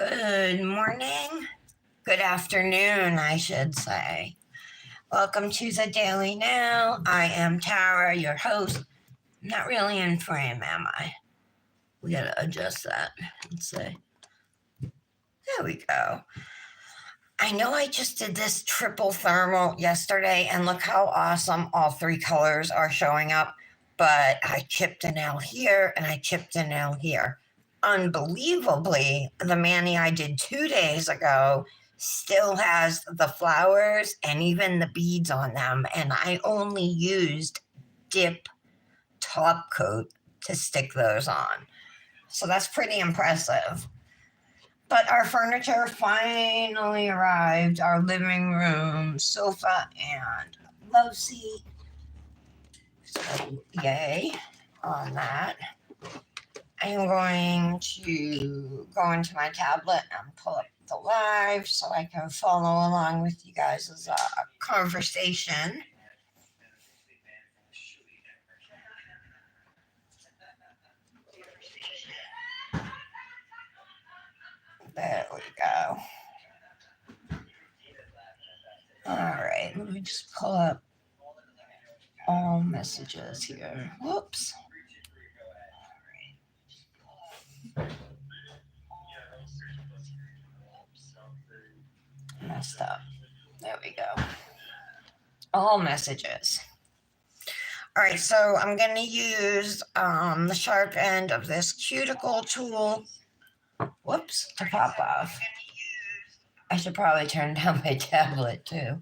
Good morning, good afternoon, I should say. Welcome to the Daily Now. I am Tara, your host. Not really in frame, am I? We gotta adjust that. Let's see. There we go. I know I just did this triple thermal yesterday, and look how awesome all three colors are showing up. But I chipped a nail here and I chipped a nail here. Unbelievably, the mani I did 2 days ago still has the flowers and even the beads on them, and I only used dip top coat to stick those on. So that's pretty impressive. But our furniture finally arrived. Our living room, sofa, and love seat. So yay on that. I'm going to go into my tablet and pull up the live so I can follow along with you guys' conversation. There we go. All right, let me just pull up all messages here. Whoops. Messed up. There we go. All messages. All right, so I'm going to use the sharp end of this cuticle tool. Whoops, to pop off. I should probably turn down my tablet too.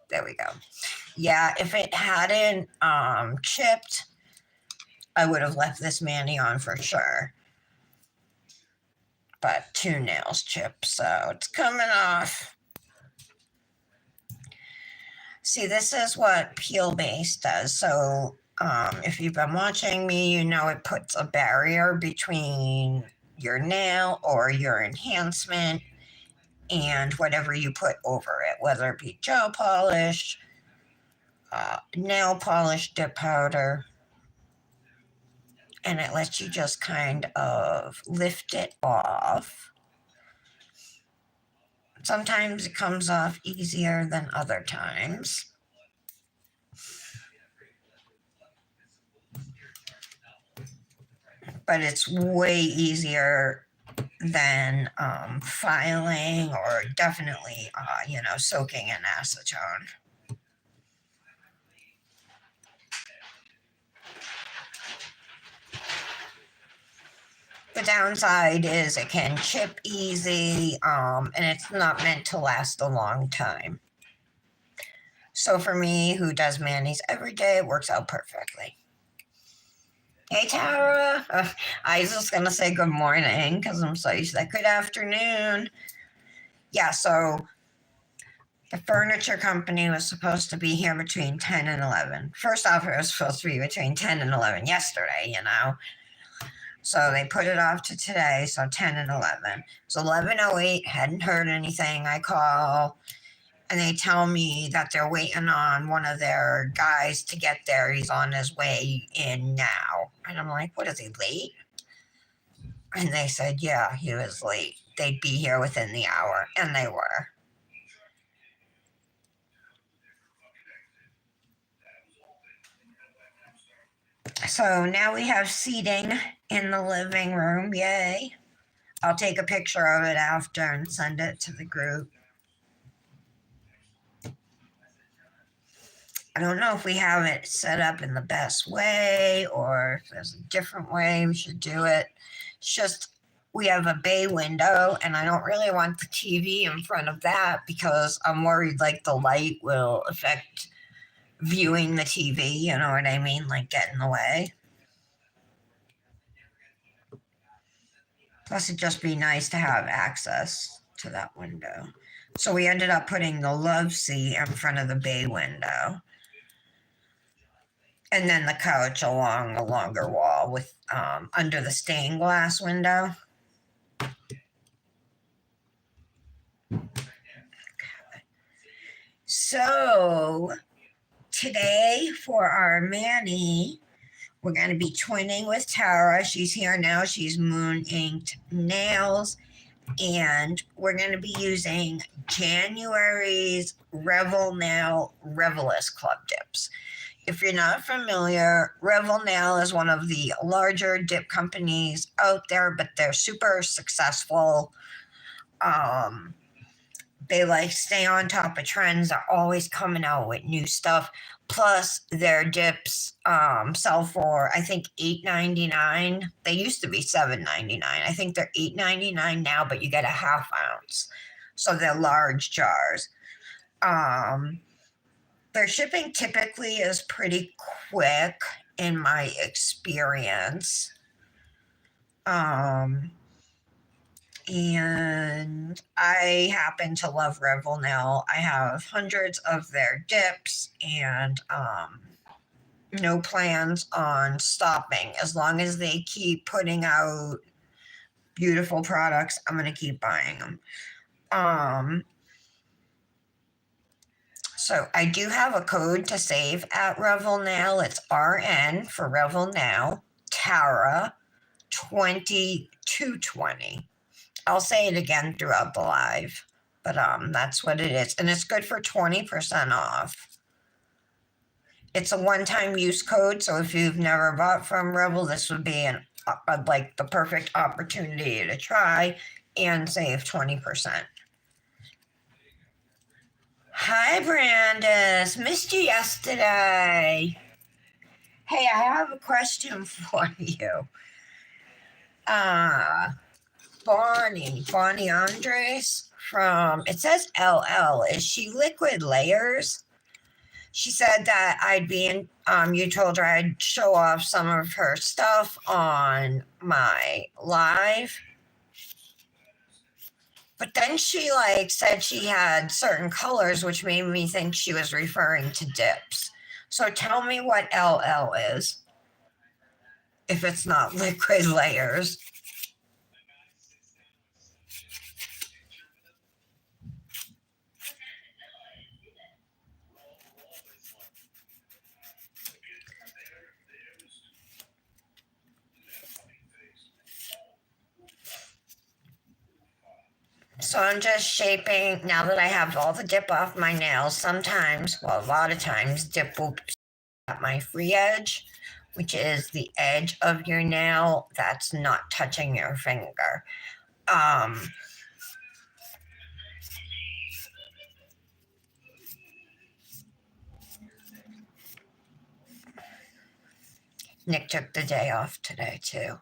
There we go. Yeah, if it hadn't chipped, I would have left this mani on for sure. But 2 nails chipped, so it's coming off. See, this is what peel base does. So if you've been watching me, you know it puts a barrier between your nail or your enhancement and whatever you put over it, whether it be gel polish, nail polish, dip powder, and it lets you just kind of lift it off. Sometimes it comes off easier than other times. But it's way easier than filing or definitely, soaking in acetone. The downside is it can chip easy, and it's not meant to last a long time. So for me, who does manis every day, it works out perfectly. Hey, Tara. I was just going to say good morning because I'm so used to that. Good afternoon. Yeah, so the furniture company was supposed to be here between 10 and 11. First off, it was supposed to be between 10 and 11 yesterday, So they put it off to today, so 10 and 11. So 11:08, hadn't heard anything. I call, and they tell me that they're waiting on one of their guys to get there. He's on his way in now. And I'm like, what, is he late? And they said, yeah, he was late. They'd be here within the hour, and they were. So now we have seating in the living room. Yay. I'll take a picture of it after and send it to the group. I don't know if we have it set up in the best way or if there's a different way we should do it. It's just we have a bay window, and I don't really want the TV in front of that because I'm worried like the light will affect viewing the TV, you know what I mean? Like get in the way. Plus, it'd just be nice to have access to that window. So we ended up putting the love seat in front of the bay window. And then the couch along the longer wall with under the stained glass window. So today for our mani, we're going to be twinning with Tara. She's here now. She's moon inked nails. and we're going to be using January's Revel Now Revelist Club dips. If you're not familiar, Revel Now is one of the larger dip companies out there, but they're super successful. They like stay on top of trends. They're always coming out with new stuff. Plus, their dips sell for I think $8.99. They used to be $7.99. I think they're $8.99 now, but you get a half ounce, so they're large jars. Um, their shipping typically is pretty quick in my experience. And I happen to love Revel now. I have hundreds of their dips and no plans on stopping. As long as they keep putting out beautiful products, I'm going to keep buying them. So I do have a code to save at Revel Now. It's RN for Revel Now, Tara 2220. I'll say it again throughout the live, but that's what it is, and it's good for 20% off. It's a one-time use code, so if you've never bought from Revel, this would be like the perfect opportunity to try and save 20%. Hi, Brandis. Missed you yesterday. Hey, I have a question for you. Bonnie Andres from, it says LL. Is she Liquid Layers? She said that I'd be in, you told her I'd show off some of her stuff on my live. But then she said she had certain colors, which made me think she was referring to dips. So tell me what LL is, if it's not Liquid Layers. So I'm just shaping, now that I have all the dip off my nails, sometimes, well, a lot of times, dip will at my free edge, which is the edge of your nail that's not touching your finger. Nick took the day off today too.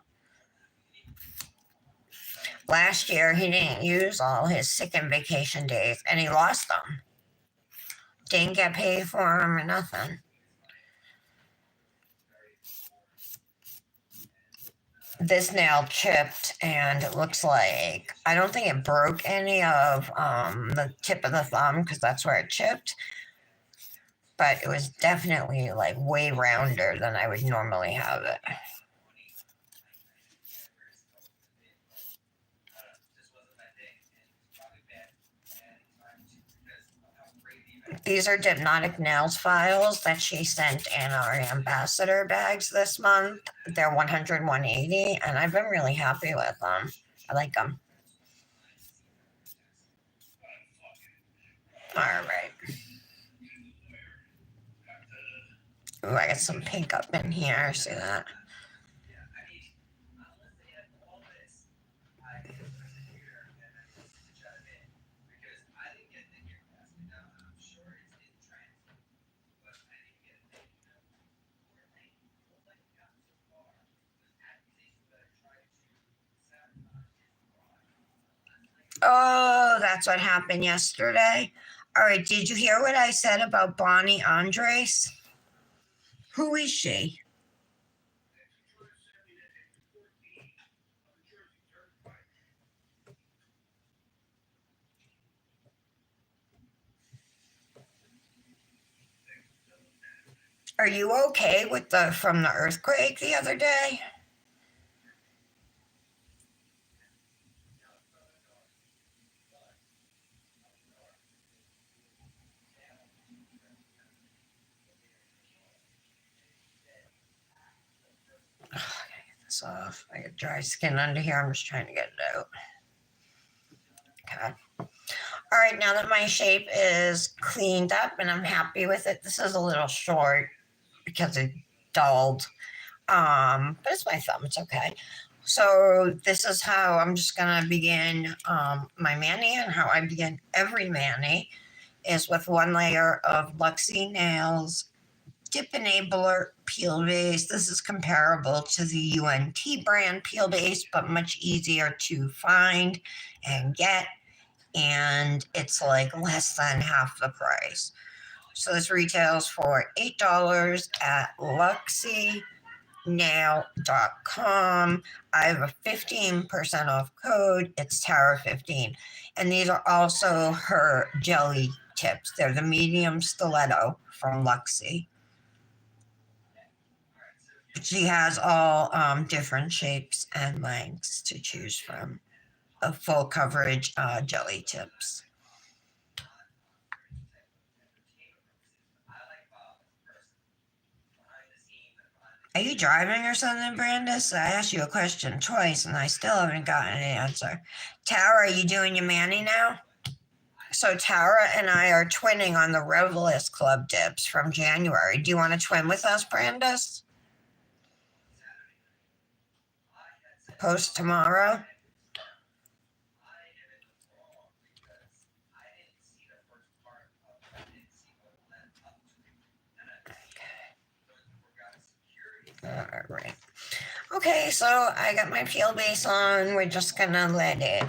Last year he didn't use all his sick and vacation days and he lost them. Didn't get paid for them or nothing. This nail chipped and it looks like, I don't think it broke any of the tip of the thumb because that's where it chipped, but it was definitely way rounder than I would normally have it. These are Hypnotic Nails files that she sent in our ambassador bags this month. They're 100, 180, and I've been really happy with them. I like them. All right. Ooh, I got some pink up in here. See that? Oh, that's what happened yesterday. All right, did you hear what I said about Bonnie Andres? Who is she? Are you okay with from the earthquake the other day? Off. I got dry skin under here. I'm just trying to get it out. All right, now that my shape is cleaned up and I'm happy with it, this is a little short because it dulled. But it's my thumb, it's okay. So this is how I'm just gonna begin my mani, and how I begin every mani is with one layer of Luxie Nails Dip Enabler Peel Base. This is comparable to the UNT brand Peel Base, but much easier to find and get. And it's like less than half the price. So this retails for $8 at luxienail.com. I have a 15% off code. It's Tara15. And these are also her jelly tips. They're the medium stiletto from Luxie. She has all different shapes and lengths to choose from. A full coverage jelly tips. Are you driving or something, Brandis? I asked you a question twice and I still haven't gotten an answer. Tara, are you doing your mani now? So Tara and I are twinning on the Revelist Club dips from January. Do you want to twin with us, Brandis? Post tomorrow? All right. Okay, so I got my peel base on. We're just gonna let it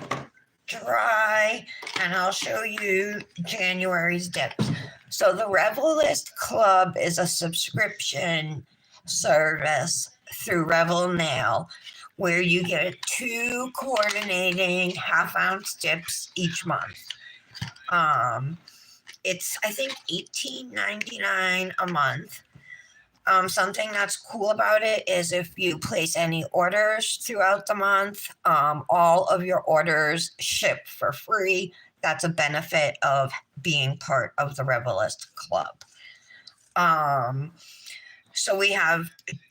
dry, and I'll show you January's dips. So the Revelist Club is a subscription service through Revel Nail, where you get 2 coordinating half-ounce dips each month. It's I think $18.99 a month. Something that's cool about it is if you place any orders throughout the month, all of your orders ship for free. That's a benefit of being part of the Revelist Club. So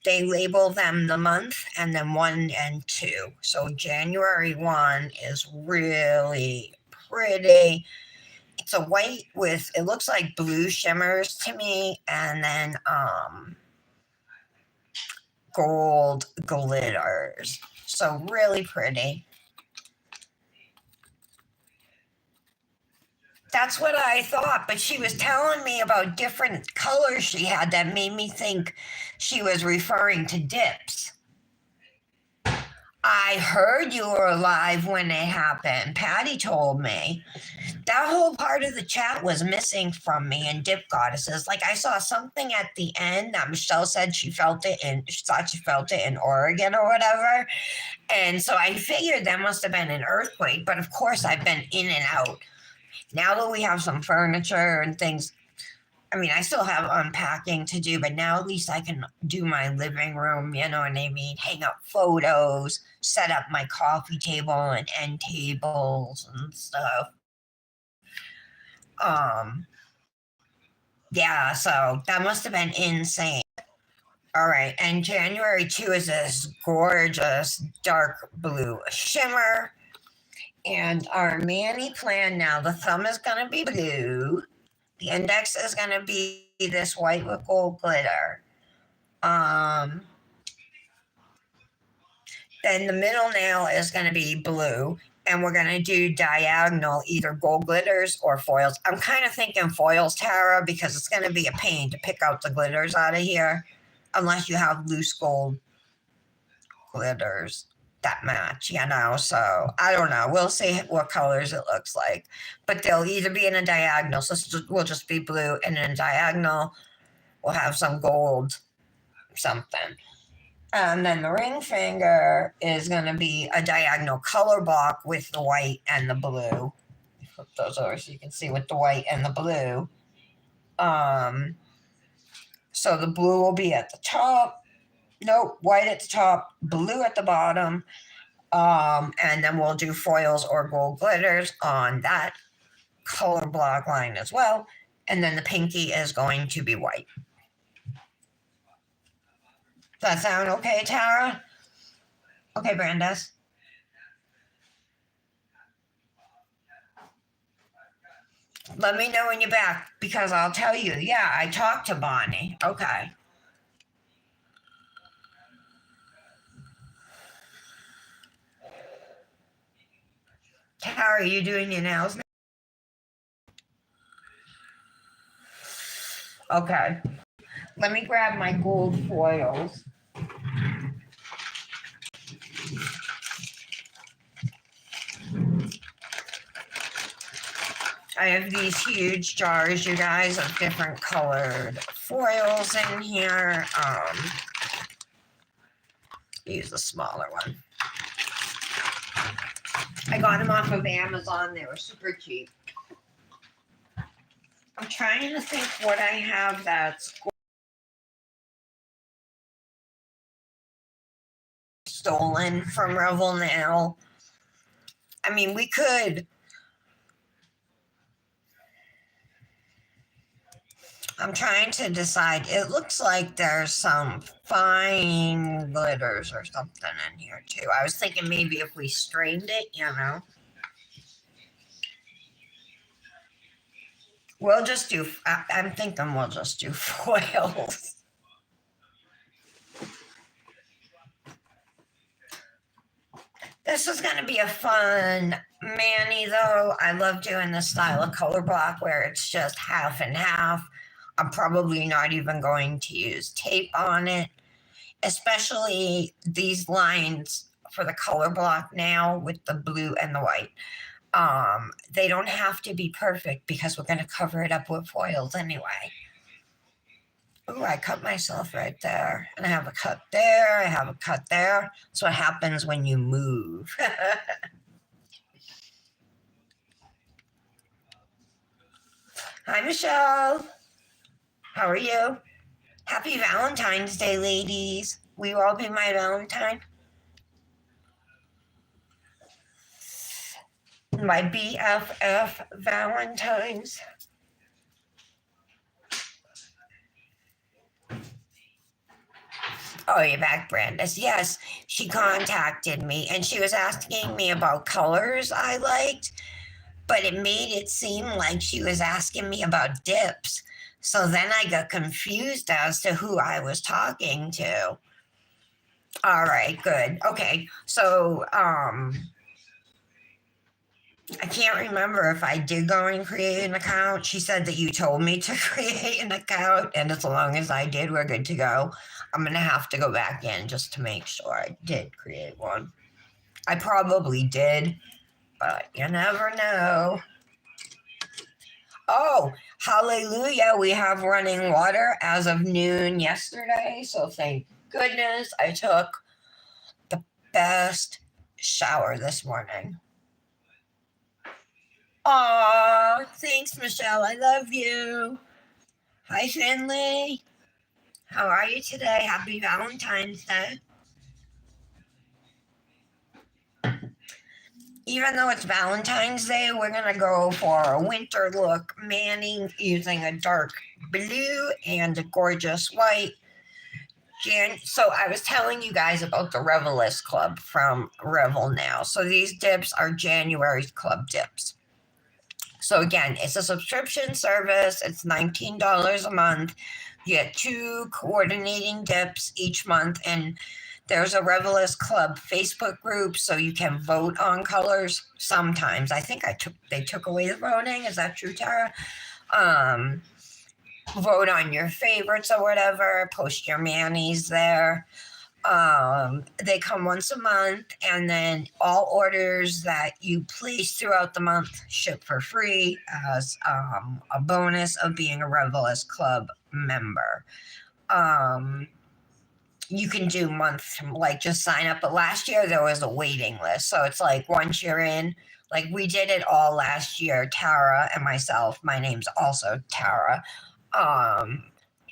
they label them the month and then 1 and 2. So January 1 is really pretty. It's a white with, it looks like blue shimmers to me, and then gold glitters. So really pretty. That's what I thought, but she was telling me about different colors she had that made me think she was referring to dips. I heard you were alive when it happened. Patty told me. That whole part of the chat was missing from me in Dip Goddesses. Like I saw something at the end that Michelle said she thought she felt it in Oregon or whatever. And so I figured that must have been an earthquake, but of course I've been in and out. Now that we have some furniture and things, I mean, I still have unpacking to do, but now at least I can do my living room, you know what I mean? Hang up photos, set up my coffee table and end tables and stuff. Yeah, so that must have been insane. All right, and January 2 is this gorgeous dark blue shimmer. And our mani plan now, the thumb is going to be blue. The index is going to be this white with gold glitter. Then the middle nail is going to be blue. And we're going to do diagonal, either gold glitters or foils. I'm kind of thinking foils, Tara, because it's going to be a pain to pick out the glitters out of here, unless you have loose gold glitters that match, you know. So I don't know. We'll see what colors it looks like. But they'll either be in a diagonal, so we'll just be blue, and in a diagonal, we'll have some gold something. And then the ring finger is going to be a diagonal color block with the white and the blue. Flip those over so you can see with the white and the blue. So the blue will be at the top. Nope, white at the top, blue at the bottom. And then we'll do foils or gold glitters on that color block line as well. And then the pinky is going to be white. Does that sound okay, Tara? Okay, Brandis. Let me know when you're back because I'll tell you. Yeah, I talked to Bonnie. Okay. How are you doing your nails now? Okay. Let me grab my gold foils. I have these huge jars, you guys, of different colored foils in here. Use the smaller one. I got them off of Amazon. They were super cheap. I'm trying to think what I have that's stolen from Revel now. I mean, we could. I'm trying to decide. It looks like there's some fine glitters or something in here too. I was thinking maybe if we strained it, you know. We'll just do, I'm thinking we'll just do foils. This is going to be a fun mani though. I love doing this style of color block where it's just half and half. I'm probably not even going to use tape on it, especially these lines for the color block now with the blue and the white. They don't have to be perfect because we're going to cover it up with foils anyway. Oh, I cut myself right there. And I have a cut there. I have a cut there. That's what happens when you move. Hi, Michelle. How are you? Happy Valentine's Day, ladies. Will you all be my Valentine? My BFF Valentines. Oh, you're back, Brandis. Yes, she contacted me and she was asking me about colors I liked, but it made it seem like she was asking me about dips. So then I got confused as to who I was talking to. All right, good. Okay. So I can't remember if I did go and create an account. She said that you told me to create an account, and as long as I did, we're good to go. I'm gonna have to go back in just to make sure I did create one. I probably did, but you never know. Oh, hallelujah. We have running water as of noon yesterday. So thank goodness I took the best shower this morning. Aw, thanks, Michelle. I love you. Hi, Finley. How are you today? Happy Valentine's Day. Even though it's Valentine's Day, we're going to go for a winter look mani using a dark blue and a gorgeous white. So I was telling you guys about the Revelist Club from Revel now. So these dips are January's club dips. So again, it's a subscription service. It's $19 a month. You get 2 coordinating dips each month, and there's a Revelist Club Facebook group, so you can vote on colors. Sometimes I think they took away the voting. Is that true, Tara? Vote on your favorites or whatever. Post your manis there. They come once a month, and then all orders that you place throughout the month ship for free as a bonus of being a Revelist Club member. You can do months, like just sign up. But last year there was a waiting list, so it's like once you're in, like we did it all last year. Tara and myself. My name's also Tara.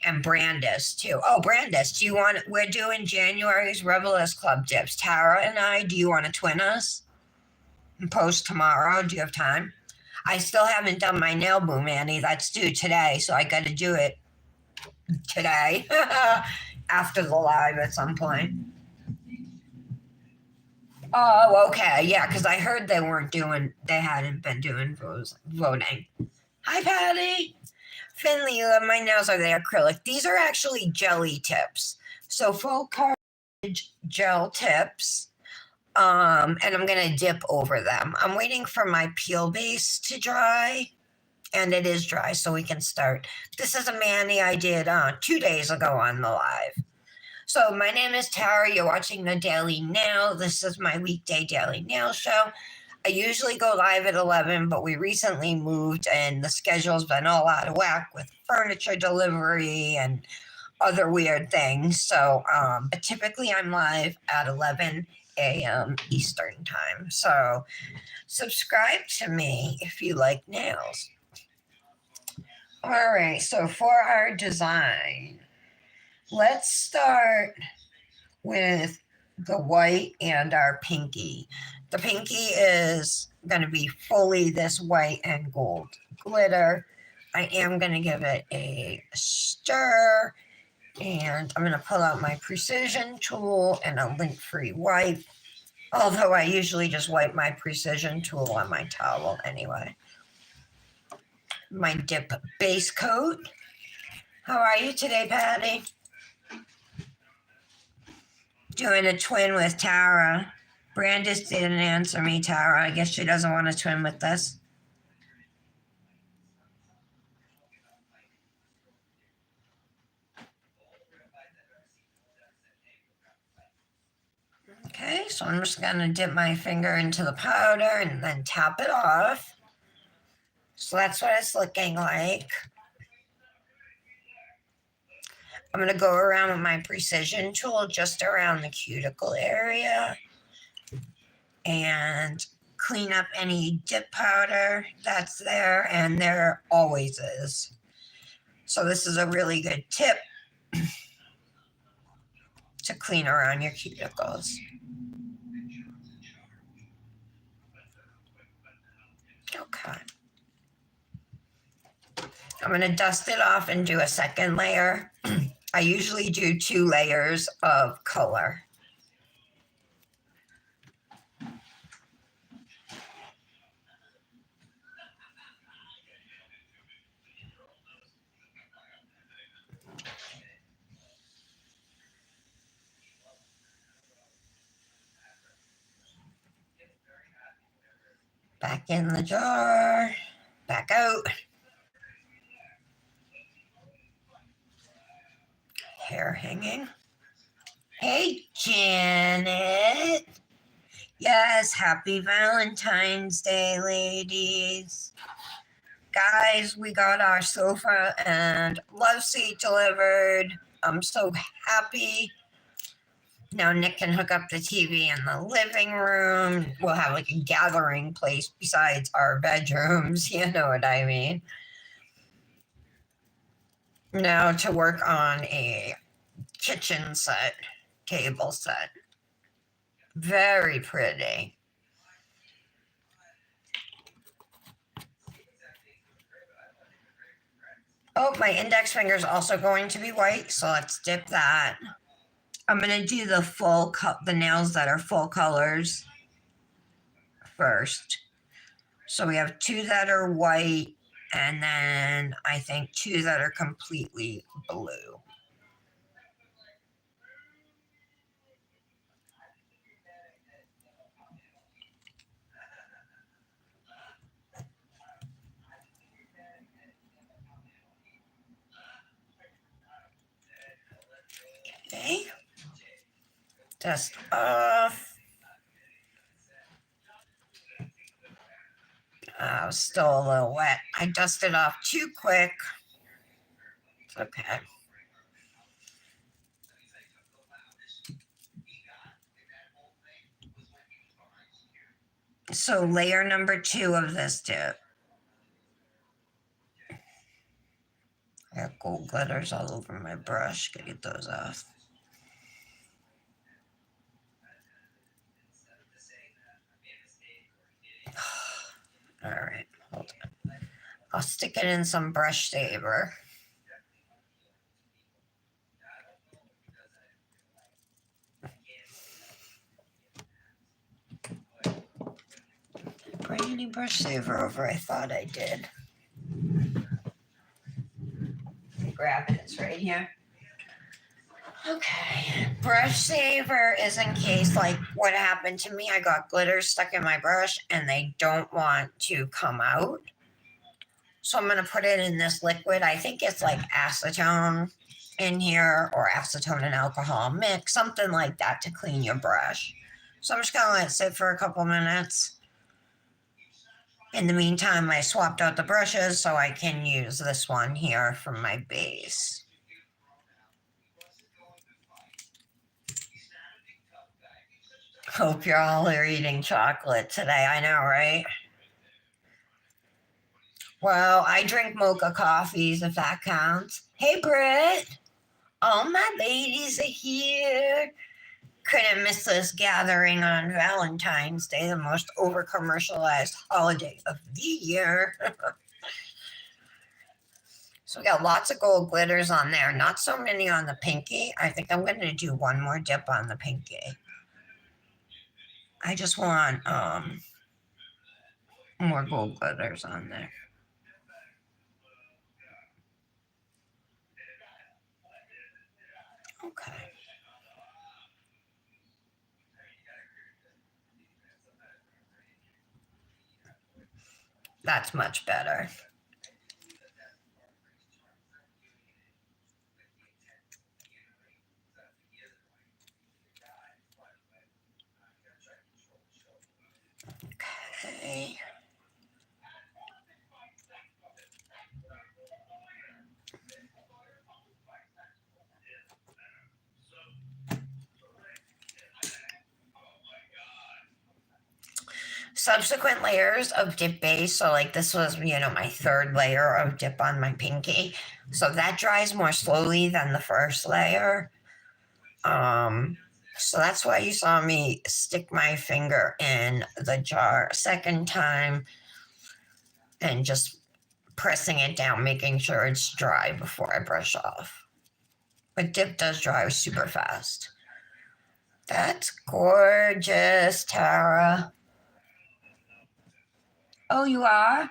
And Brandis too. Oh, Brandis, do you want? We're doing January's Revelist Club dips. Tara and I. Do you want to twin us and post tomorrow? Do you have time? I still haven't done my nail boom, Annie. That's due today, so I got to do it today after the live at some point. Oh, okay, yeah, because I heard they hadn't been doing voting. Hi, Patty. Finley, you love my nails. Are they acrylic? These are actually jelly tips. So full coverage gel tips. And I'm gonna dip over them. I'm waiting for my peel base to dry, and it is dry, so we can start. This is a mani I did 2 days ago on the live. So my name is Tara. You're watching the Daily Nail. This is my weekday daily nail show. I usually go live at 11, but we recently moved and the schedule's been all out of whack with furniture delivery and other weird things. So, but typically I'm live at 11 a.m. Eastern time. So subscribe to me if you like nails. All right, so for our design, let's start with the white and our pinky. The pinky is going to be fully this white and gold glitter. I am going to give it a stir, and I'm going to pull out my precision tool and a lint-free wipe, although I usually just wipe my precision tool on my towel anyway. My dip base coat. How are you today, Patty? Doing a twin with Tara. Brandis didn't answer me, Tara. I guess she doesn't want to twin with us. Okay, so I'm just going to dip my finger into the powder and then tap it off. So that's what it's looking like. I'm going to go around with my precision tool just around the cuticle area and clean up any dip powder that's there, and there always is. So this is a really good tip to clean around your cuticles. Okay. I'm going to dust it off and do a second layer. I usually do 2 layers of color. Back in the jar, back out. Hair hanging. Hey, Janet. Yes, happy Valentine's Day, ladies. Guys, we got our sofa and love seat delivered. I'm so happy. Now Nick can hook up the TV in the living room. We'll have like a gathering place besides our bedrooms. You know what I mean? Now to work on a kitchen set, table set. Very pretty. Oh, my index finger is also going to be white, so let's dip that. I'm going to do the nails that are full colors first. So we have 2 that are white, and then I think 2 that are completely blue. Okay. Dust off. Still a little wet. I dusted off too quick. It's okay. So layer number 2 of this dip. I got gold glitters all over my brush. Gotta get those off. All right, hold on. I'll stick it in some brush saver. Bring any brush saver over? I thought I did. Grab it, it's right here. Okay, brush saver is in case, like what happened to me, I got glitter stuck in my brush and they don't want to come out. So I'm going to put it in this liquid. I think it's like acetone in here, or acetone and alcohol mix, something like that, to clean your brush. So I'm just going to let it sit for a couple minutes. In the meantime, I swapped out the brushes so I can use this one here for my base. Hope you're all are eating chocolate today. I know, right? Well, I drink mocha coffees, if that counts. Hey, Britt. All my ladies are here. Couldn't miss this gathering on Valentine's Day, the most over-commercialized holiday of the year. So we got lots of gold glitters on there. Not so many on the pinky. I think I'm going to do one more dip on the pinky. I just want more gold glitters on there. Okay. That's much better. Okay. Subsequent layers of dip base. So like this was, my third layer of dip on my pinky. So that dries more slowly than the first layer. So that's why you saw me stick my finger in the jar a second time and just pressing it down, making sure it's dry before I brush off. But dip does dry super fast. That's gorgeous, Tara. Oh, you are?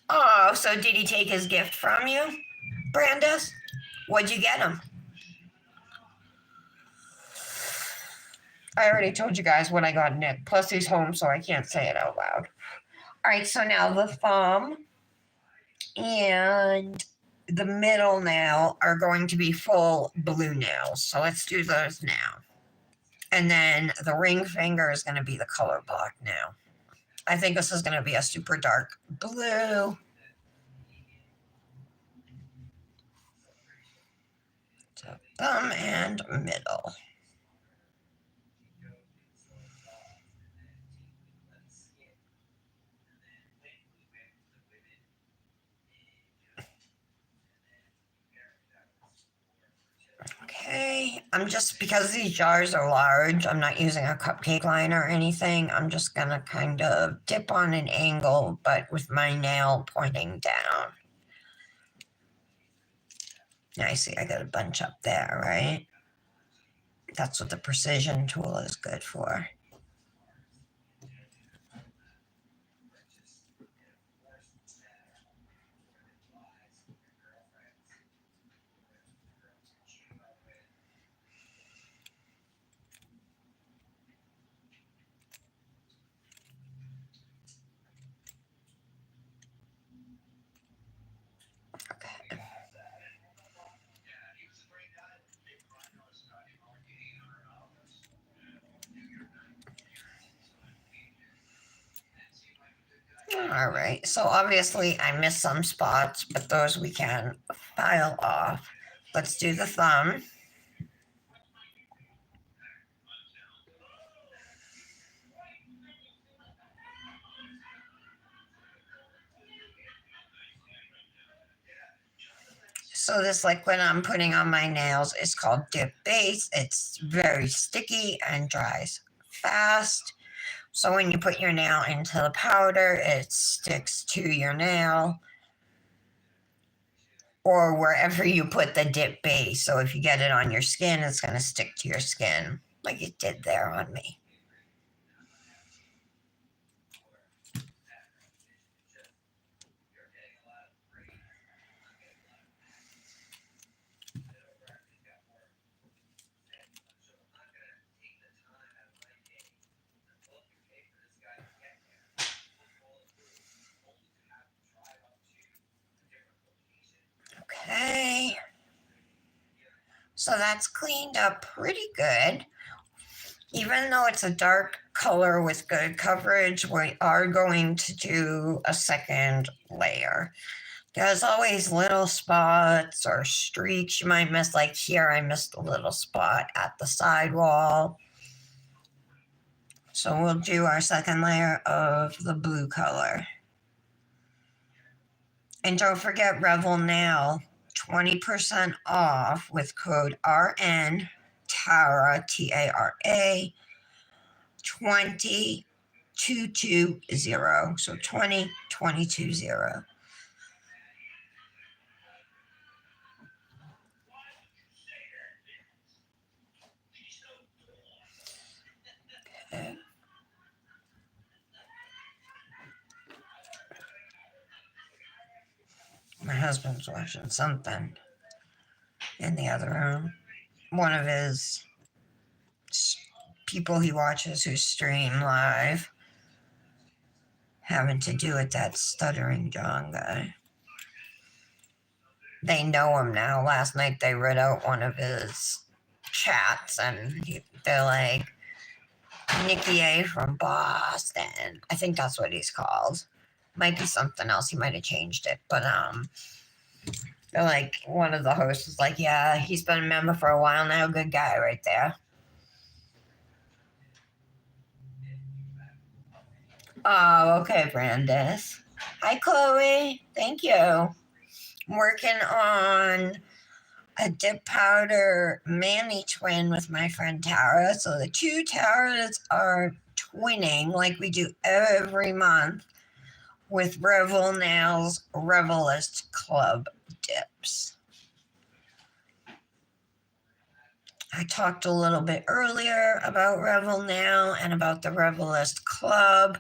Oh, so did he take his gift from you, Brandis? What'd you get him? I already told you guys what I got Nick. Plus he's home, so I can't say it out loud. All right, so now the thumb and the middle nail are going to be full blue nails. So let's do those now. And then the ring finger is going to be the color block now. I think this is going to be a super dark blue. So thumb and middle. Okay, I'm just, because these jars are large, I'm not using a cupcake liner or anything. I'm just gonna kind of dip on an angle, but with my nail pointing down. Now I see I got a bunch up there, right? That's what the precision tool is good for. Okay. All right, so obviously I missed some spots, but those we can file off. Let's do the thumb. So this liquid I'm putting on my nails is called Dip Base. It's very sticky and dries fast. So when you put your nail into the powder, it sticks to your nail. or wherever you put the dip base. So if you get it on your skin, it's going to stick to your skin like it did there on me. Okay. So that's cleaned up pretty good. Even though it's a dark color with good coverage, we are going to do a second layer. There's always little spots or streaks you might miss. Like here, I missed a little spot at the sidewall. So we'll do our second layer of the blue color. And don't forget Revel now, 20% off with code RN Tara, Tara, 220. So 20220. Okay. My husband's watching something in the other room. One of his people he watches who stream live having to do with that stuttering John guy. They know him now. Last night they read out one of his chats and they're like, Nikki A from Boston. I think that's what he's called. Might be something else. He might have changed it. But they're like, one of the hosts was like, yeah, he's been a member for a while now. Good guy right there. Oh, okay, Brandis. Hi, Chloe. Thank you. I'm working on a dip powder Mani twin with my friend Tara. So the two Taras are twinning like we do every month with Revel Nails Revelist Club dips. I talked a little bit earlier about Revel Nail and about the Revelist Club,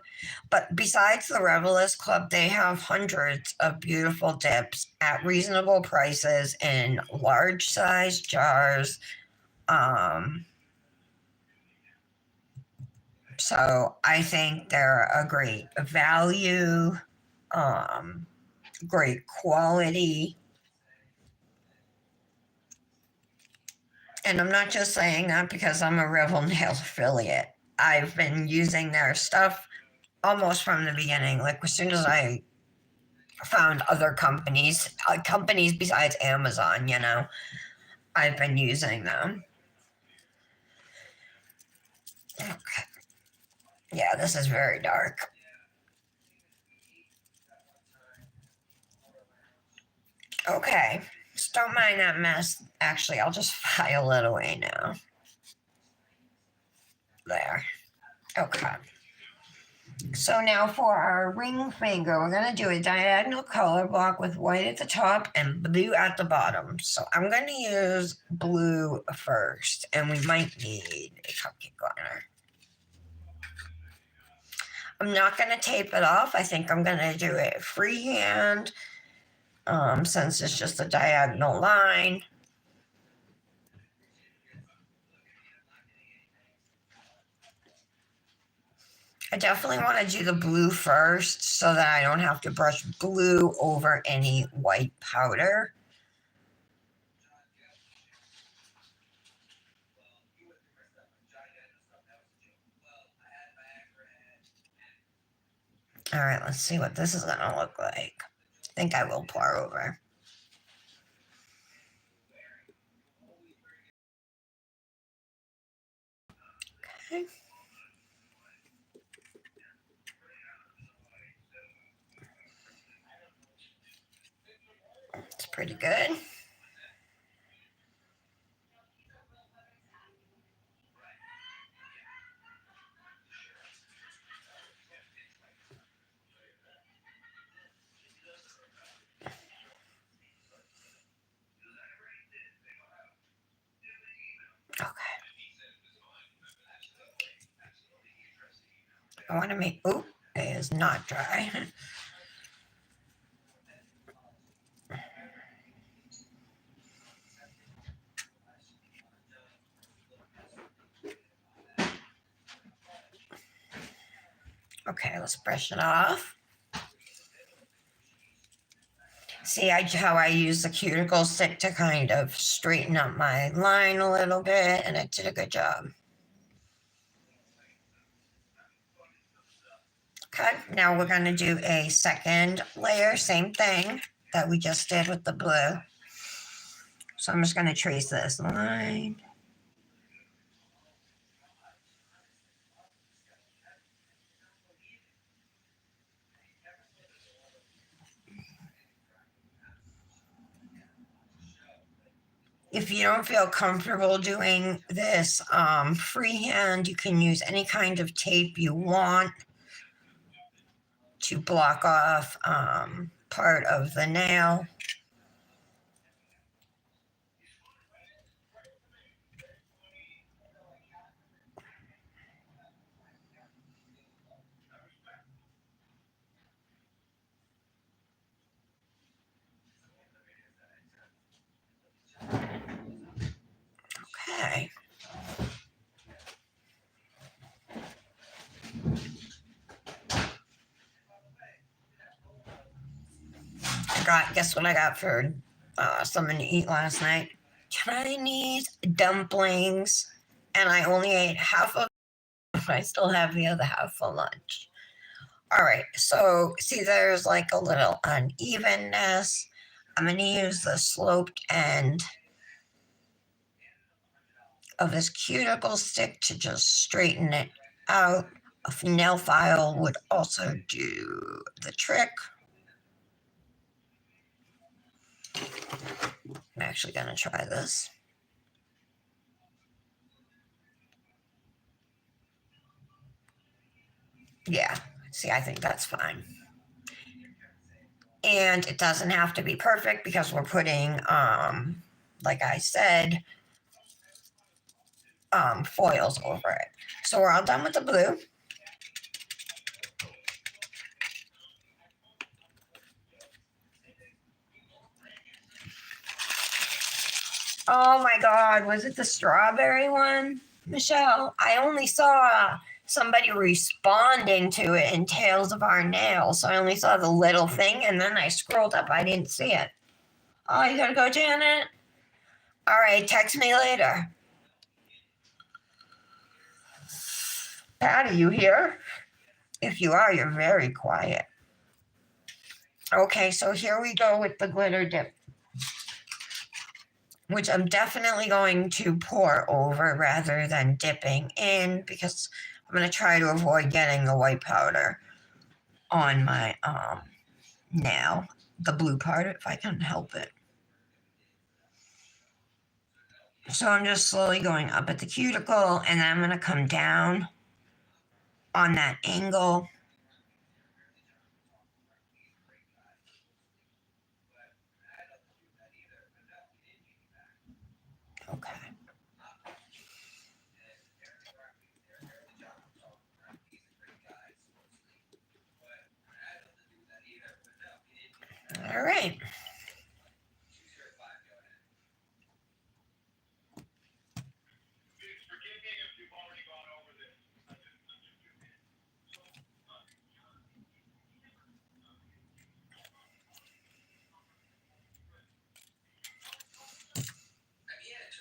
but besides the Revelist Club, they have hundreds of beautiful dips at reasonable prices in large size jars. So I think they're a great value, great quality. And I'm not just saying that because I'm a Revel Nail affiliate. I've been using their stuff almost from the beginning. Like as soon as I found other companies besides Amazon, I've been using them. Okay. Yeah, this is very dark. Okay, just don't mind that mess. Actually, I'll just file it away now. There. Okay. So now for our ring finger, we're going to do a diagonal color block with white at the top and blue at the bottom. So I'm going to use blue first, and we might need a cupcake liner. I'm not going to tape it off. I think I'm going to do it freehand since it's just a diagonal line. I definitely want to do the blue first so that I don't have to brush blue over any white powder. All right, let's see what this is going to look like. I think I will pour over. Okay. It's pretty good. I want to make, oh, it is not dry. Okay, let's brush it off. See how I use the cuticle stick to kind of straighten up my line a little bit, and it did a good job. Okay, now we're going to do a second layer, same thing that we just did with the blue. So I'm just going to trace this line. If you don't feel comfortable doing this freehand, you can use any kind of tape you want to block off part of the nail. Okay. Guess what I got for something to eat last night? Chinese dumplings, and I only ate half of them. I still have the other half for lunch. All right, so see, there's like a little unevenness. I'm going to use the sloped end of this cuticle stick to just straighten it out. A nail file would also do the trick. I'm actually going to try this. Yeah, see, I think that's fine. And it doesn't have to be perfect because we're putting, like I said, foils over it. So we're all done with the blue. Oh my God, was it the strawberry one, Michelle? I only saw somebody responding to it in Tales of Our Nails. So I only saw the little thing, and then I scrolled up. I didn't see it. Oh, you gotta go, Janet? All right, text me later. Pat, are you here? If you are, you're very quiet. Okay, so here we go with the glitter dip, which I'm definitely going to pour over rather than dipping in because I'm going to try to avoid getting the white powder on my nail, the blue part, if I can help it. So I'm just slowly going up at the cuticle, and then I'm going to come down on that angle. Okay. All right.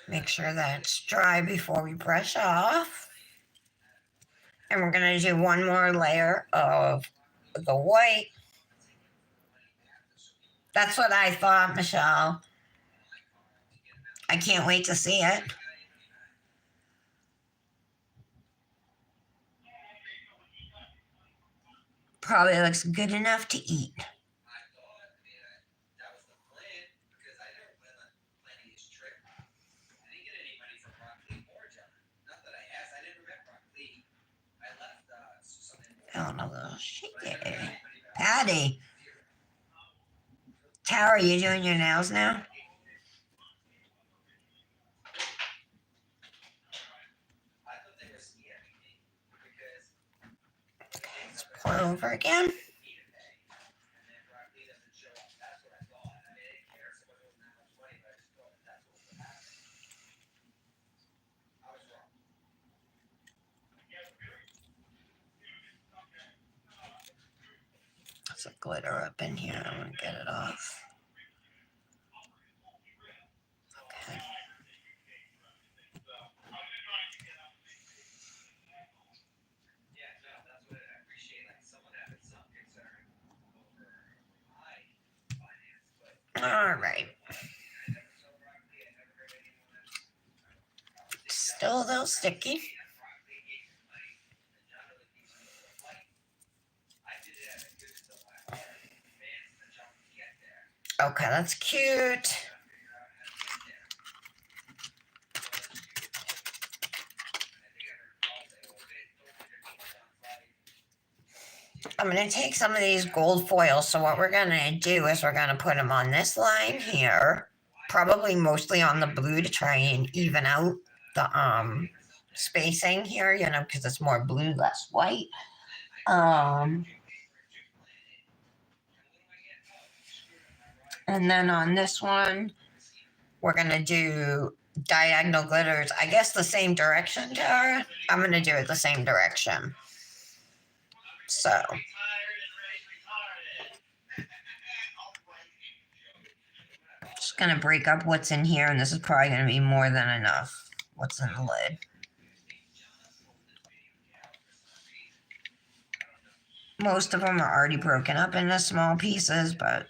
Make sure that it's dry before we brush off. And we're going to do one more layer of the white. That's what I thought, Michelle. I can't wait to see it. Probably looks good enough to eat. Oh, no, little shaky. Patty. Tara, are you doing your nails now? over again. There's a glitter up in here. I'm going to get it off. Okay. All right. Still a little sticky. Okay, that's cute. I'm going to take some of these gold foils. So what we're going to do is we're going to put them on this line here, probably mostly on the blue to try and even out the spacing here, you know, because it's more blue, less white. And then on this one, we're going to do diagonal glitters. I guess the same direction, Tara. I'm going to do it the same direction. So. Just going to break up what's in here, and this is probably going to be more than enough. What's in the lid. Most of them are already broken up into small pieces, but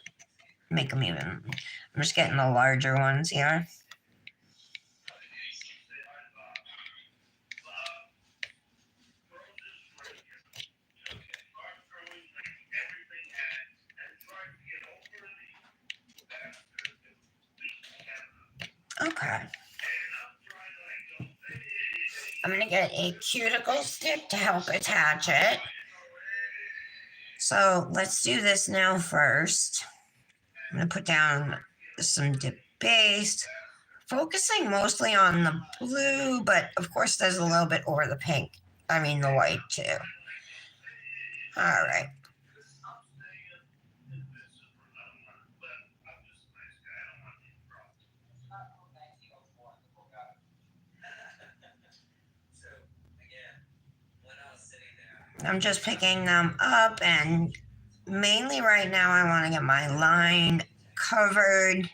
make them even. I'm just getting the larger ones here. Okay. I'm going to get a cuticle stick to help attach it. So let's do this now first. I'm going to put down some dip base, focusing mostly on the blue, but of course there's a little bit over the pink. I mean the white too. All right. I'm just picking them up, and mainly right now I want to get my line covered.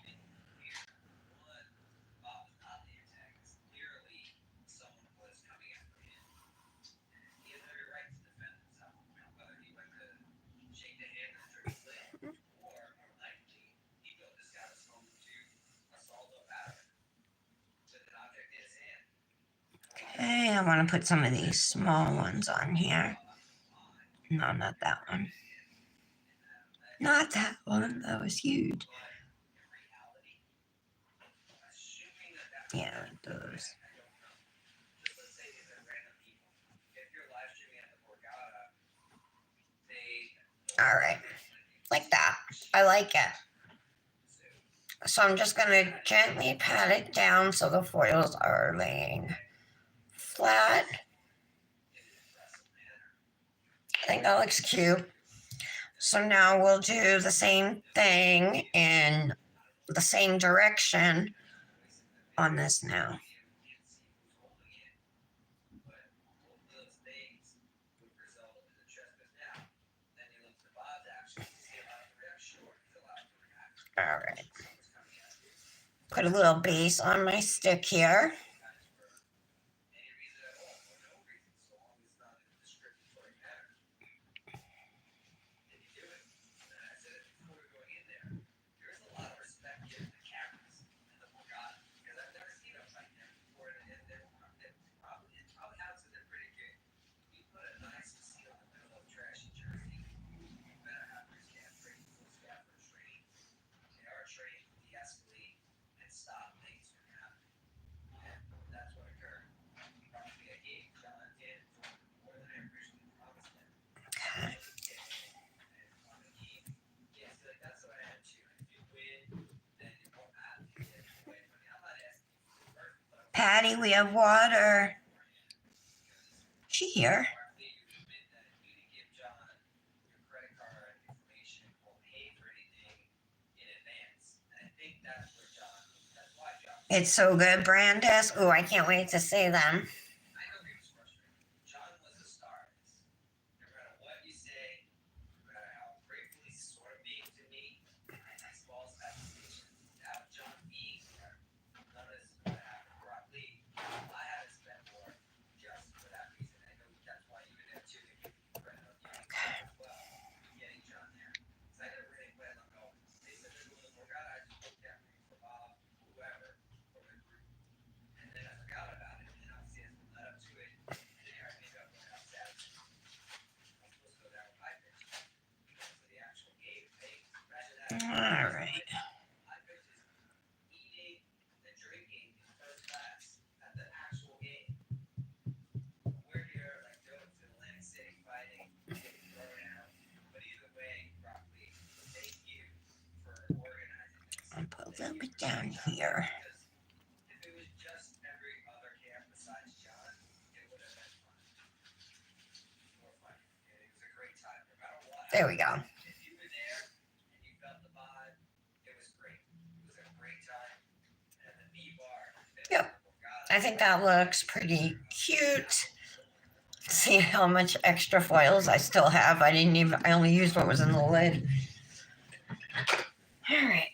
Okay, I want to put some of these small ones on here. No, not that one. Not that one. That was huge. Yeah, those. All right. Like that. I like it. So I'm just going to gently pat it down so the foils are laying flat. I think that looks cute. So now we'll do the same thing in the same direction on this now. All right. Put a little base on my stick here. Okay. Patty, we have water. Is she here? It's so good, Brandis. Oh, I can't wait to see them. All right. I'll put a little bit down here. There we go. Yep. I think that looks pretty cute. See how much extra foils I still have. I only used what was in the lid. All right.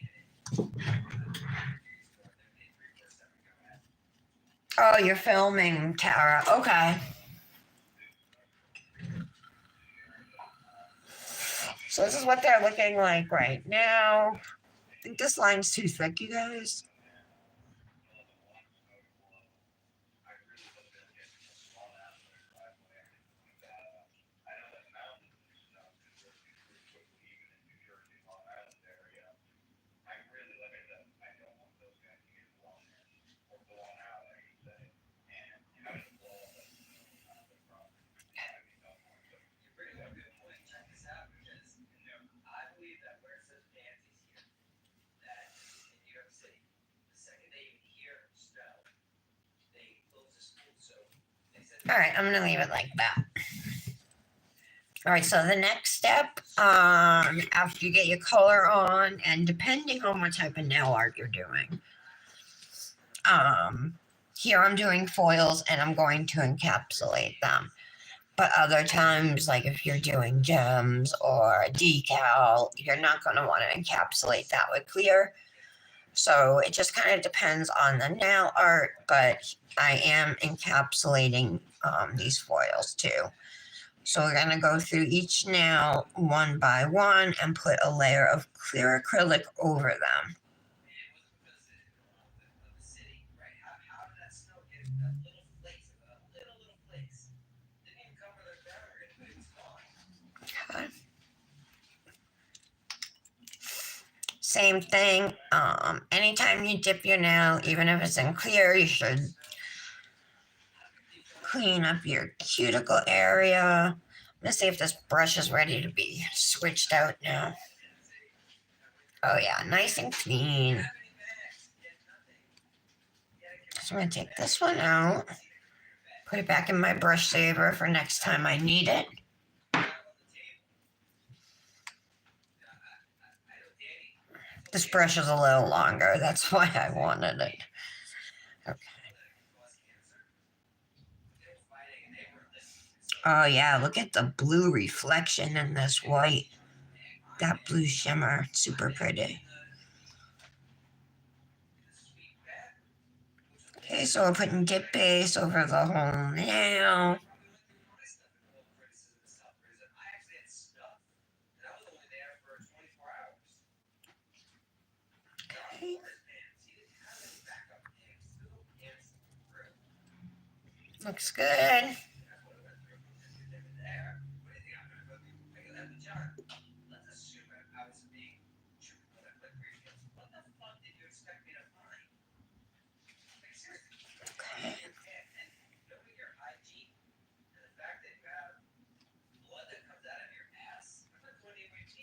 Oh, you're filming, Tara. Okay. So this is what they're looking like right now. I think this line's too thick, you guys. All right, I'm gonna leave it like that. All right, so the next step, after you get your color on, and depending on what type of nail art you're doing, here I'm doing foils and I'm going to encapsulate them. But other times, like if you're doing gems or a decal, you're not going to want to encapsulate that with clear. So it just kind of depends on the nail art, but I am encapsulating these foils too. So we're going to go through each nail one by one and put a layer of clear acrylic over them. Okay. Same thing. Anytime you dip your nail, even if it's in clear, you should clean up your cuticle area. Let's see if this brush is ready to be switched out now. Oh yeah, nice and clean. So I'm going to take this one out, put it back in my brush saver for next time I need it. This brush is a little longer, that's why I wanted it. Okay. Oh yeah, look at the blue reflection in this white. That blue shimmer, super pretty. Okay, so we're putting dip base over the whole nail. Okay. Looks good.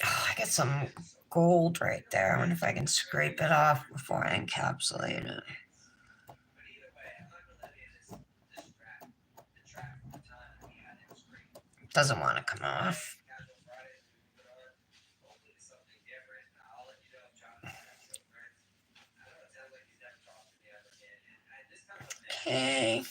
Oh, I got some gold right there. I wonder if I can scrape it off before I encapsulate it. Doesn't want to come off. Okay.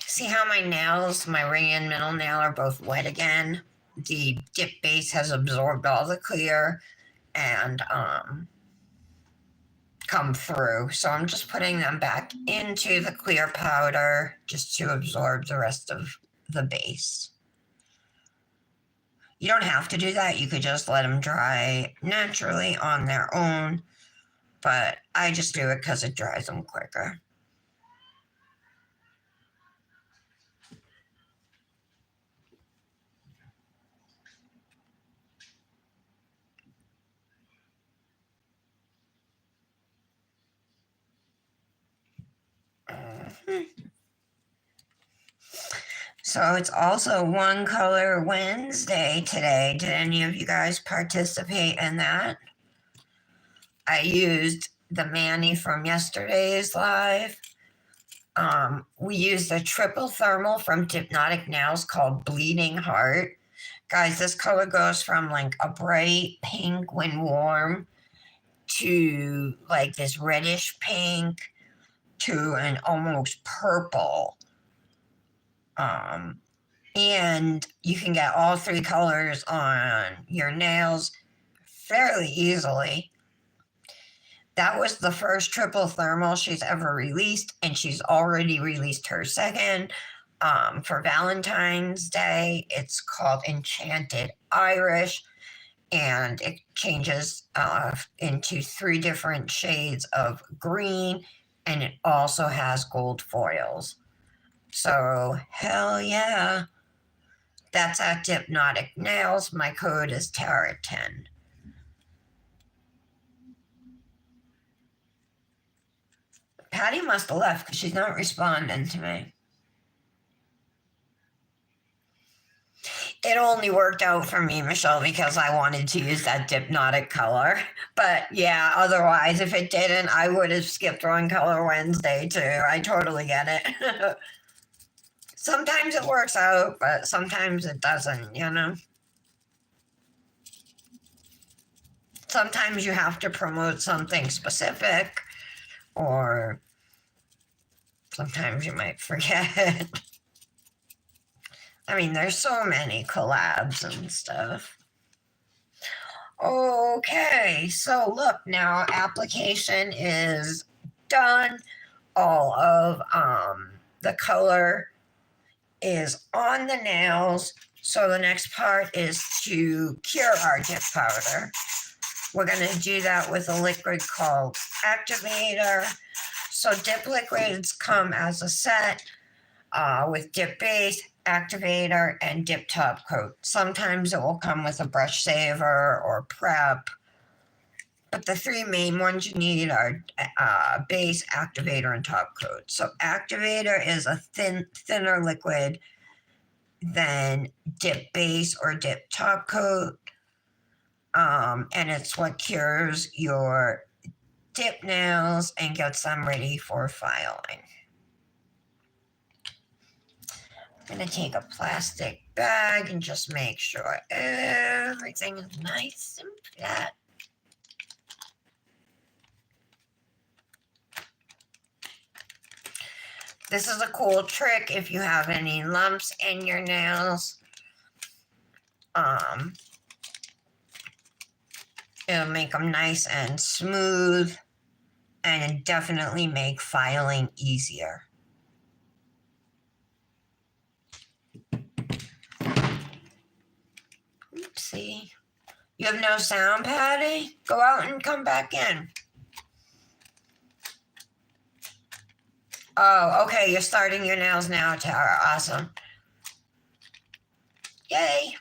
See how my nails, my ring and middle nail, are both wet again? The dip base has absorbed all the clear and come through. So I'm just putting them back into the clear powder just to absorb the rest of the base. You don't have to do that. You could just let them dry naturally on their own. But I just do it because it dries them quicker. So it's also One Color Wednesday today. Did any of you guys participate in that? I used the Manny from yesterday's live. We used a triple thermal from Hypnotic Nails called Bleeding Heart. Guys, this color goes from like a bright pink when warm to like this reddish pink to an almost purple. And you can get all three colors on your nails fairly easily. That was the first triple thermal she's ever released, and she's already released her second for Valentine's Day. It's called Enchanted Irish, and it changes into 3 different shades of green, and it also has gold foils. So, hell yeah. That's at Hypnotic Nails. My code is Tara10. Patty must have left because she's not responding to me. It only worked out for me, Michelle, because I wanted to use that Hypnotic color. But yeah, otherwise, if it didn't, I would have skipped One Color Wednesday too. I totally get it. Sometimes it works out, but sometimes it doesn't, you know? Sometimes you have to promote something specific, or sometimes you might forget. I mean, there's so many collabs and stuff. Okay, so look, now application is done. All of the color is on the nails. So the next part is to cure our dip powder. We're going to do that with a liquid called Activator. So dip liquids come as a set with dip base, activator, and dip top coat. Sometimes it will come with a brush saver or prep. But the 3 main ones you need are base, activator, and top coat. So activator is a thinner liquid than dip base or dip top coat. And it's what cures your dip nails and gets them ready for filing. I'm going to take a plastic bag and just make sure everything is nice and flat. This is a cool trick if you have any lumps in your nails. It'll make them nice and smooth, and it definitely make filing easier. Oopsie. You have no sound, Patty? Go out and come back in. Oh, okay, you're starting your nails now, Tara. Awesome. Yay.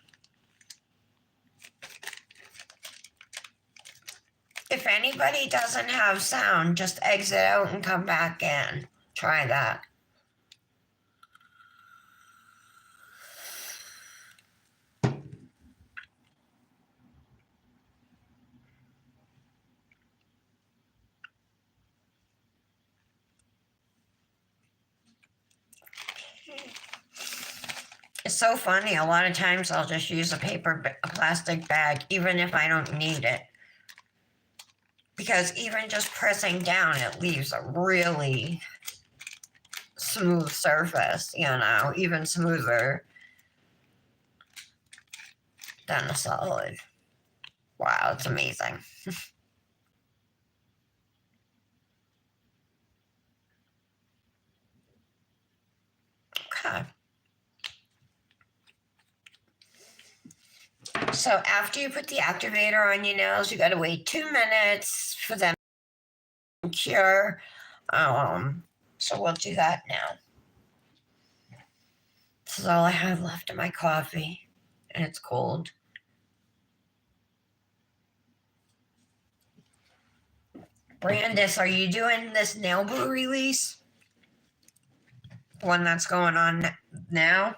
If anybody doesn't have sound, just exit out and come back in. Try that. It's so funny. A lot of times I'll just use a plastic bag, even if I don't need it. Because even just pressing down, it leaves a really smooth surface, even smoother than a solid. Wow, it's amazing. Okay. So after you put the activator on your nails, you gotta wait 2 minutes for them to cure. So we'll do that now. This is all I have left of my coffee, and it's cold. Brandis, are you doing this nail glue release? The one that's going on now?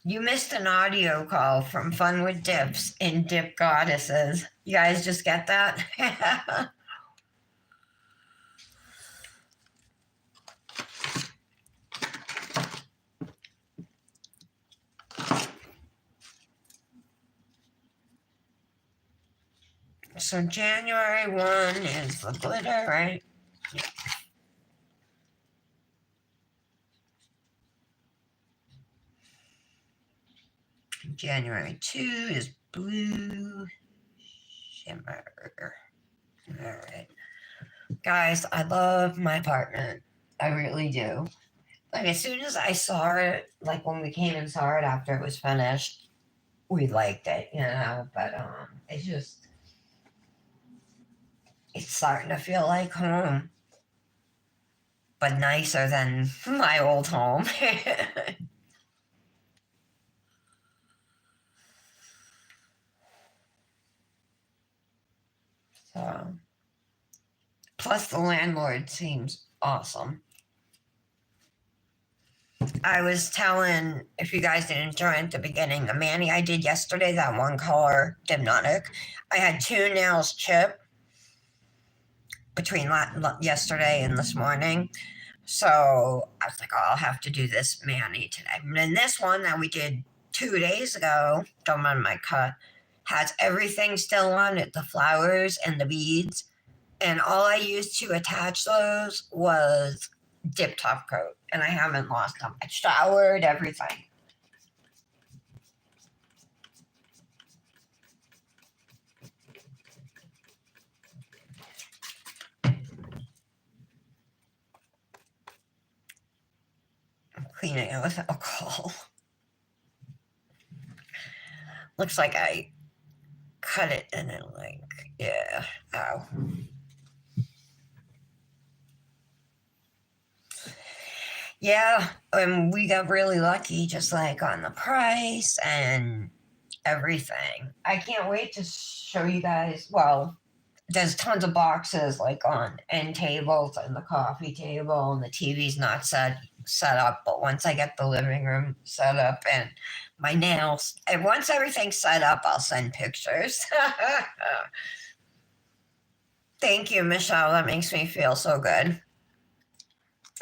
You missed an audio call from Fun with Dips in Dip Goddesses. You guys just get that? So January 1 is the glitter, right? Yeah. January 2 is blue shimmer. All right. Guys, I love my apartment. I really do. Like, as soon as I saw it, like when we came and saw it after it was finished, we liked it, but it's starting to feel like home, but nicer than my old home. So, plus the landlord seems awesome. I was telling, if you guys didn't join at the beginning, the mani I did yesterday, that one color hypnotic, I had 2 nails chipped between yesterday and this morning. So I was like, oh, I'll have to do this mani today. And then this one that we did 2 days ago, don't mind my cut, has everything still on it, the flowers and the beads. And all I used to attach those was dip top coat. And I haven't lost them. I showered, everything. I'm cleaning it with alcohol. Looks like I cut it and then yeah. Ow. Yeah, we got really lucky just like on the price and everything. I can't wait to show you guys. Well, there's tons of boxes like on end tables and the coffee table, and the TV's not set up. But once I get the living room set up and my nails, and once everything's set up, I'll send pictures. Thank you, Michelle. That makes me feel so good.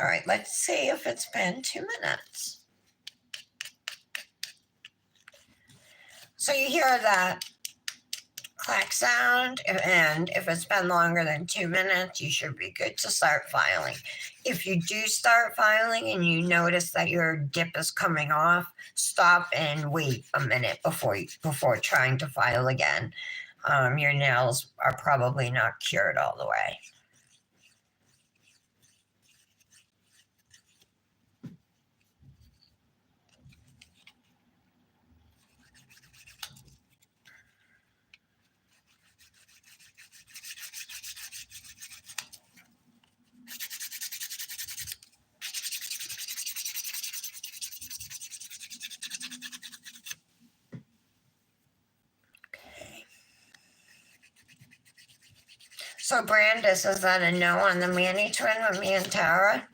All right, let's see if it's been 2 minutes. So you hear that clack sound, and if it's been longer than 2 minutes, you should be good to start filing. If you do start filing and you notice that your dip is coming off, stop and wait a minute before trying to file again. Your nails are probably not cured all the way. So Brandis, is that a no on the Mani Twin with me and Tara?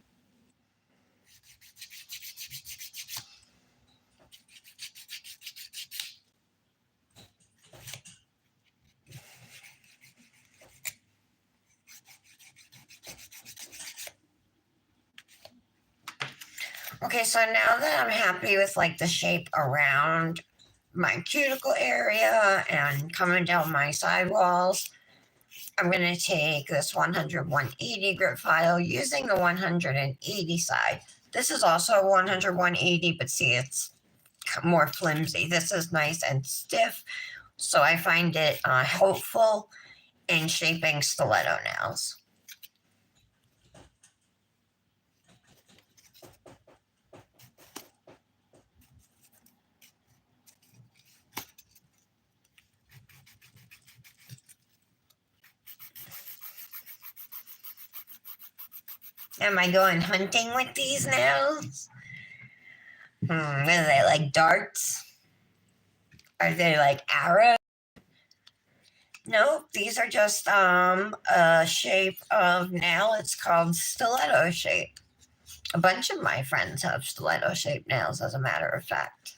Okay, so now that I'm happy with like the shape around my cuticle area and coming down my sidewalls, I'm going to take this 100-180 grit file using the 180 side. This is also 100-180, but see, it's more flimsy. This is nice and stiff, so I find it helpful in shaping stiletto nails. Am I going hunting with these nails? Are they like darts? Are they like arrows? Nope, these are just a shape of nail. It's called stiletto shape. A bunch of my friends have stiletto shaped nails, as a matter of fact.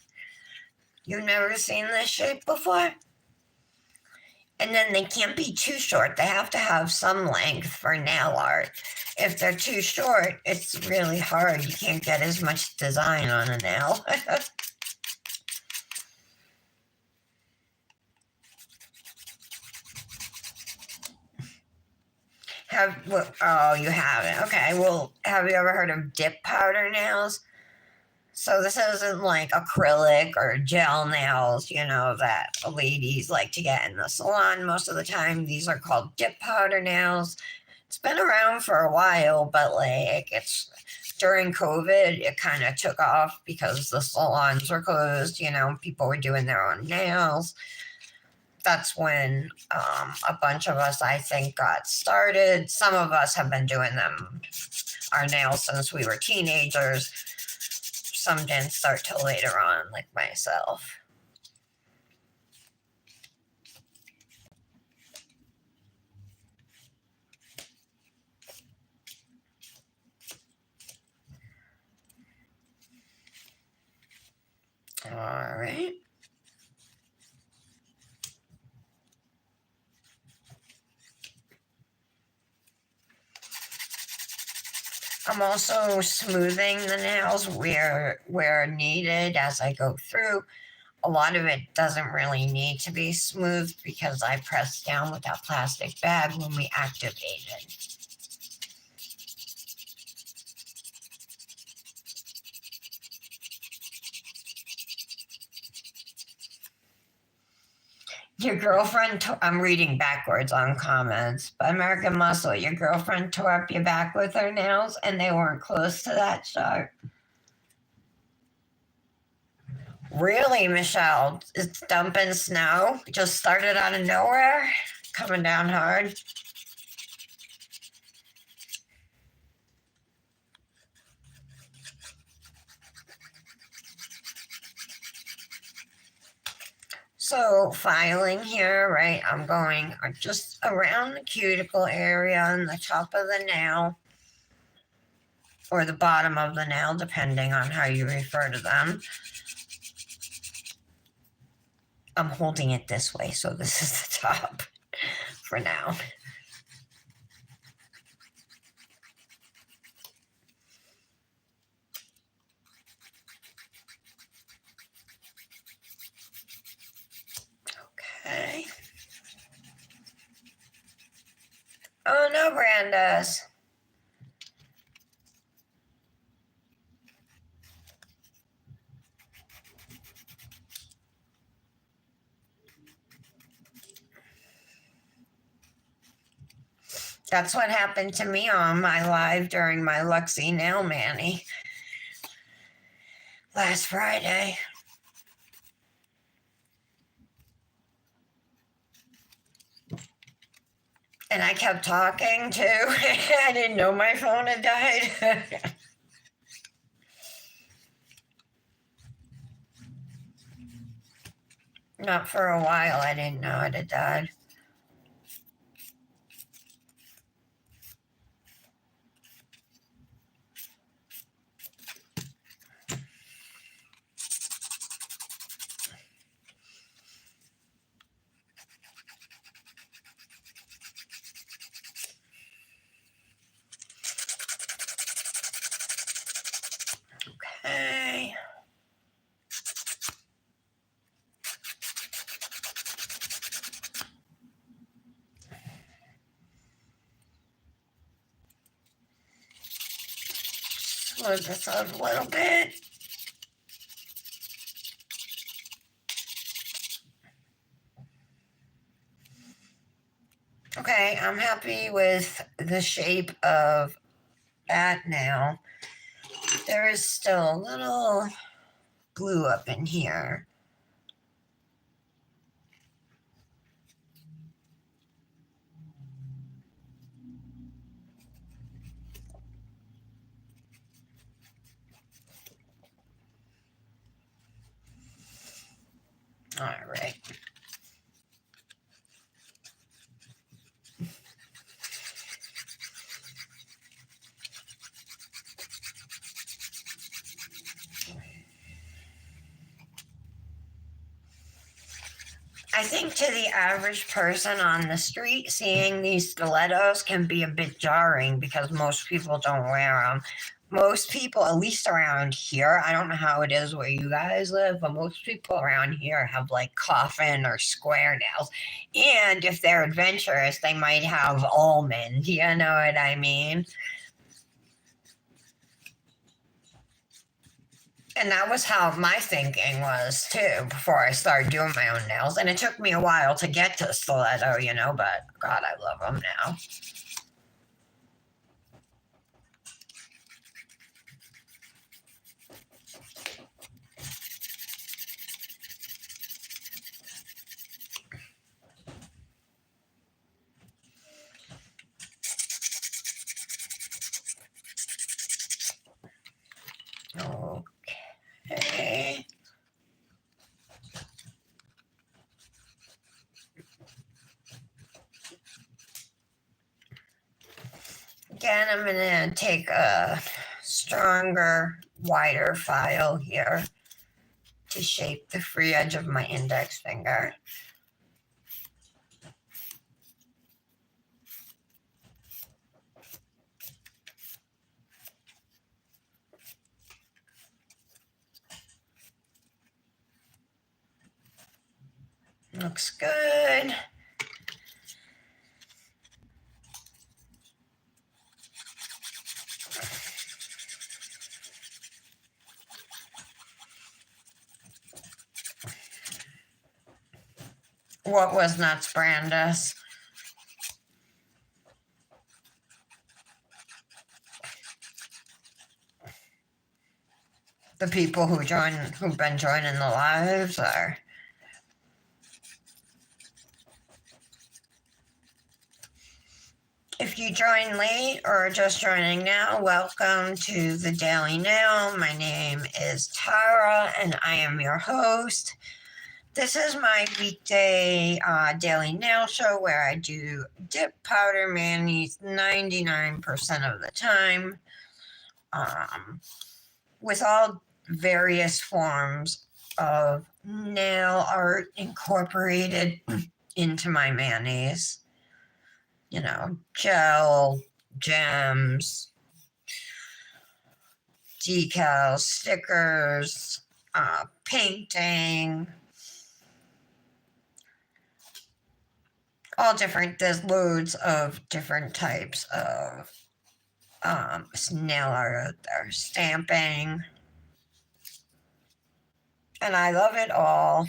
You've never seen this shape before? And then they can't be too short. They have to have some length for nail art. If they're too short, it's really hard. You can't get as much design on a nail. Oh, you haven't. Okay, well, have you ever heard of dip powder nails? So this isn't like acrylic or gel nails, that ladies like to get in the salon most of the time. These are called dip powder nails. It's been around for a while, but like it's during COVID, it kind of took off because the salons were closed, people were doing their own nails. That's when a bunch of us, I think, got started. Some of us have been doing our nails since we were teenagers. Some didn't start till later on, like myself. All right. I'm also smoothing the nails where needed as I go through. A lot of it doesn't really need to be smoothed because I press down with that plastic bag when we activate it. Your girlfriend, I'm reading backwards on comments, but American Muscle, your girlfriend tore up your back with her nails and they weren't close to that sharp. Really, Michelle? It's dumping snow? Just started out of nowhere? Coming down hard? So filing here, right? I'm going just around the cuticle area and the top of the nail or the bottom of the nail, depending on how you refer to them. I'm holding it this way, so this is the top for now. Okay. Oh no, Brandes. That's what happened to me on my live during my Luxie Nail Mani last Friday. And I kept talking too. I didn't know my phone had died. Not for a while. I didn't know it had died. smooth this out a little bit. Okay, I'm happy with the shape of that now. There is still a little glue up in here. All right. I think to the average person on the street, seeing these stilettos can be a bit jarring because most people don't wear them. Most people, at least around here, I don't know how it is where you guys live, but most people around here have like coffin or square nails. And if they're adventurous, they might have almond. You know what I mean? And that was how my thinking was too before I started doing my own nails. And it took me a while to get to stiletto, you know, but God, I love them now. Okay. Again, I'm going to take a stronger, wider file here to shape the free edge of my index finger. Looks good. What was nuts, Brandis? The people who've been joining the lives, or if you join late or just joining now, welcome to the Daily Nail. My name is Tara, and I am your host. This is my weekday daily nail show where I do dip powder manis 99% of the time, with all various forms of nail art incorporated into my manis. You know, gel, gems, decals, stickers, painting, all different. There's loads of different types of nail art out there, stamping, and I love it all.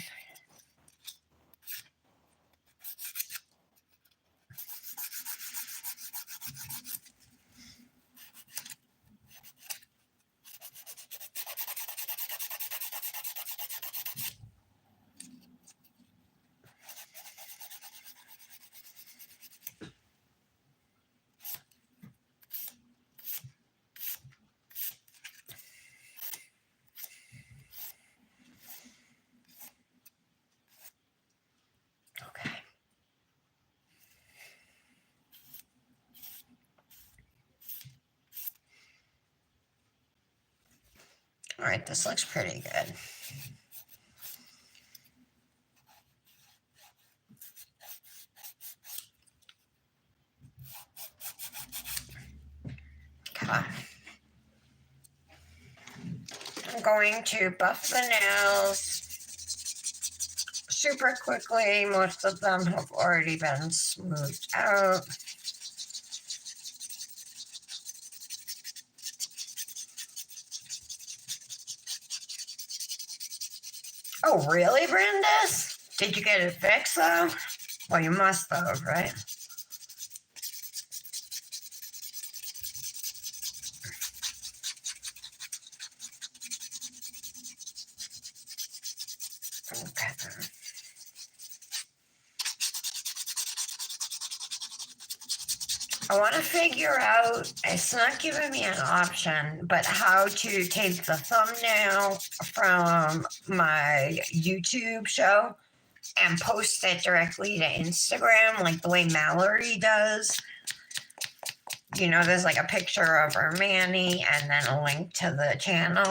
Okay. All right, this looks pretty good. Okay. I'm going to buff the nails super quickly. Most of them have already been smoothed out. Oh, really, Brandis? Did you get it fixed, though? Well, you must have, right? Okay. I want to figure out, it's not giving me an option, but how to take the thumbnail from my YouTube show and post it directly to Instagram, like the way Mallory does. You know, there's like a picture of her Manny and then a link to the channel.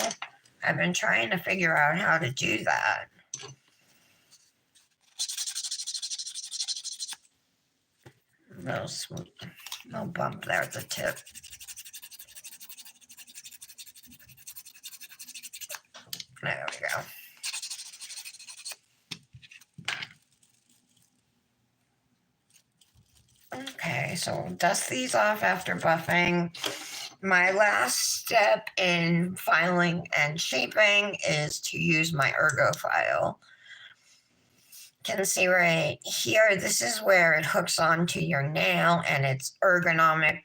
I've been trying to figure out how to do that. No bump there at the tip. There we go. Okay, so dust these off after buffing. My last step in filing and shaping is to use my ergo file. You can see right here, this is where it hooks onto your nail and it's ergonomically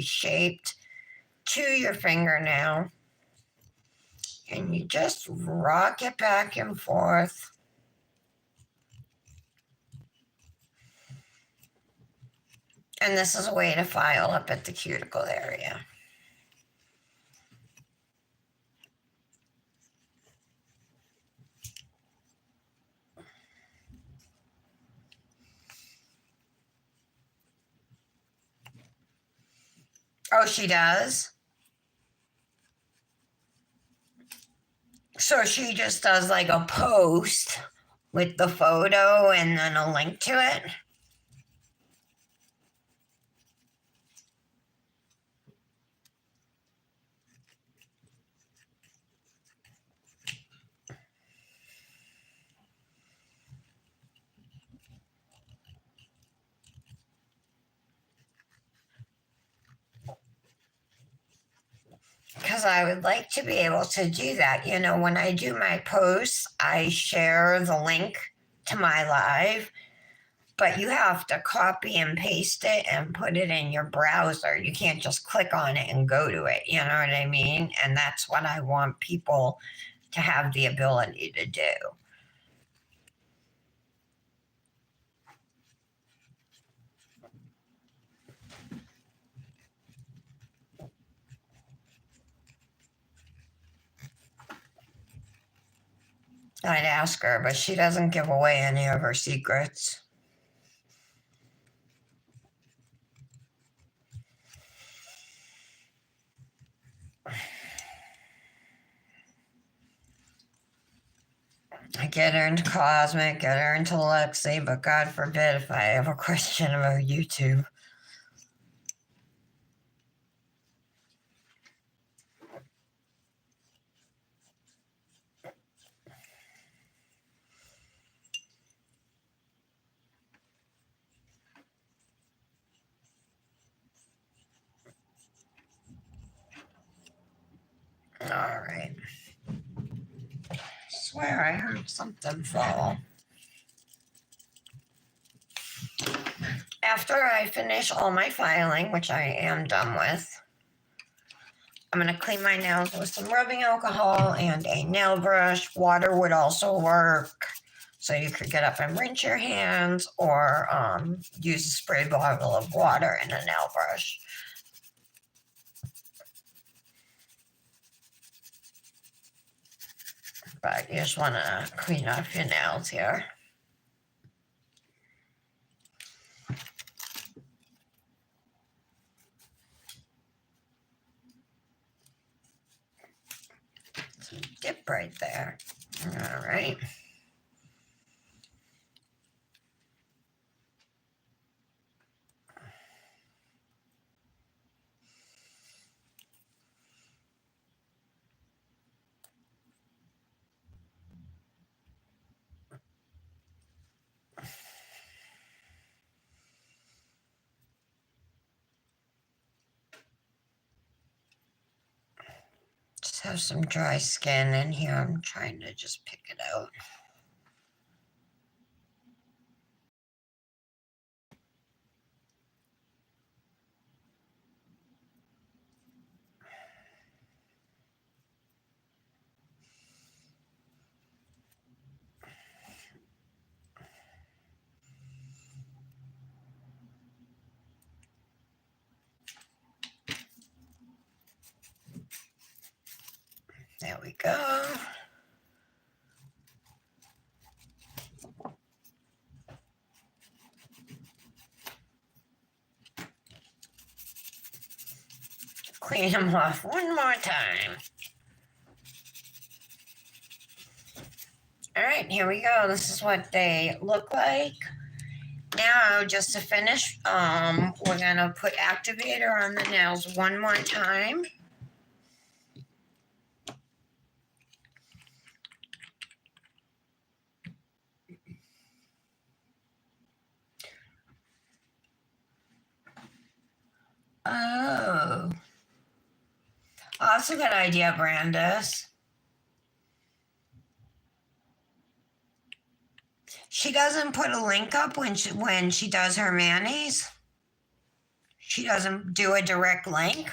shaped to your fingernail. And you just rock it back and forth. And this is a way to file up at the cuticle area. Oh, she does? So she just does like a post with the photo and then a link to it? Because I would like to be able to do that. You know, when I do my posts, I share the link to my live, but you have to copy and paste it and put it in your browser. You can't just click on it and go to it. You know what I mean? And that's what I want people to have the ability to do. I'd ask her, but she doesn't give away any of her secrets. I get her into Cosmic, get her into Lexi, but God forbid if I have a question about YouTube. All right. I swear I heard something fall. After I finish all my filing, which I am done with, I'm going to clean my nails with some rubbing alcohol and a nail brush. Water would also work. So you could get up and rinse your hands or use a spray bottle of water and a nail brush. But you just want to clean off your nails here. Some dip right there. All right. have some dry skin in here. I'm trying to just pick it out. There we go. Clean them off one more time. All right, here we go. This is what they look like. Now, just to finish, we're gonna put activator on the nails one more time. Oh, that's a good idea, Brandis. She doesn't put a link up when she does her manis. She doesn't do a direct link.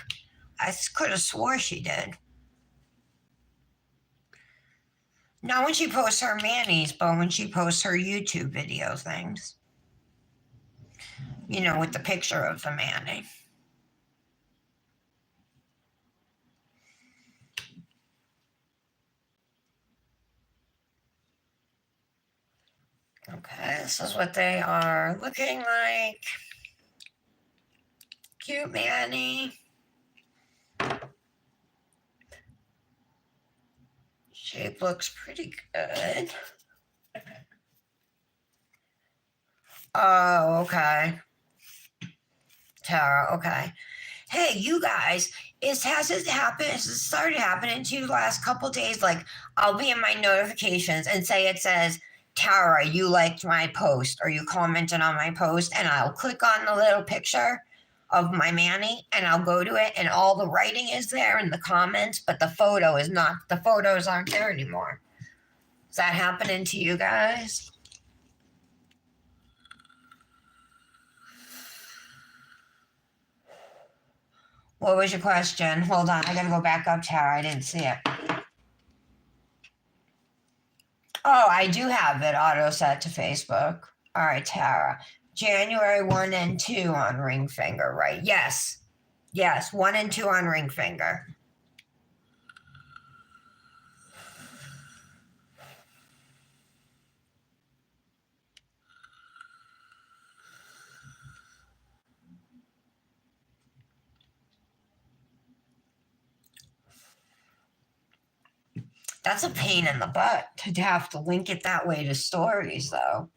I could have swore she did. Not when she posts her manis, but when she posts her YouTube video things. You know, with the picture of the mani. Okay, this is what they are looking like. Cute mani. Shape looks pretty good. Oh, okay. Tara, okay. Hey, you guys, has it happened? Has it started happening to you the last couple days? Like, I'll be in my notifications and it says, Tara, you liked my post or you commented on my post, and I'll click on the little picture of my mani and I'll go to it and all the writing is there in the comments, but the photo is not. The photos aren't there anymore. Is that happening to you guys? What was your question? Hold on, I gotta go back up, Tara. I didn't see it. Oh, I do have it auto set to Facebook. All right, Tara. January 1 and 2 on ring finger, right? Yes. Yes, 1 and 2 on ring finger. That's a pain in the butt to have to link it that way to stories, though.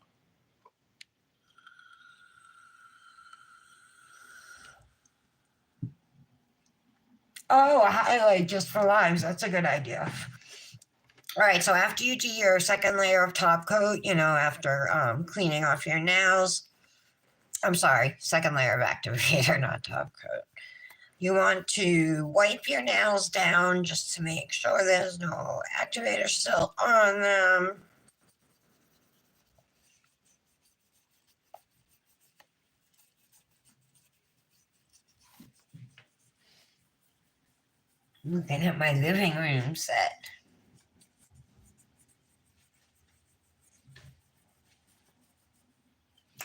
Oh, a highlight just for lives. That's a good idea. All right, so after you do your second layer of top coat, you know, after cleaning off your nails, I'm sorry, second layer of activator, not top coat. You want to wipe your nails down just to make sure there's no activator still on them. Looking at my living room set.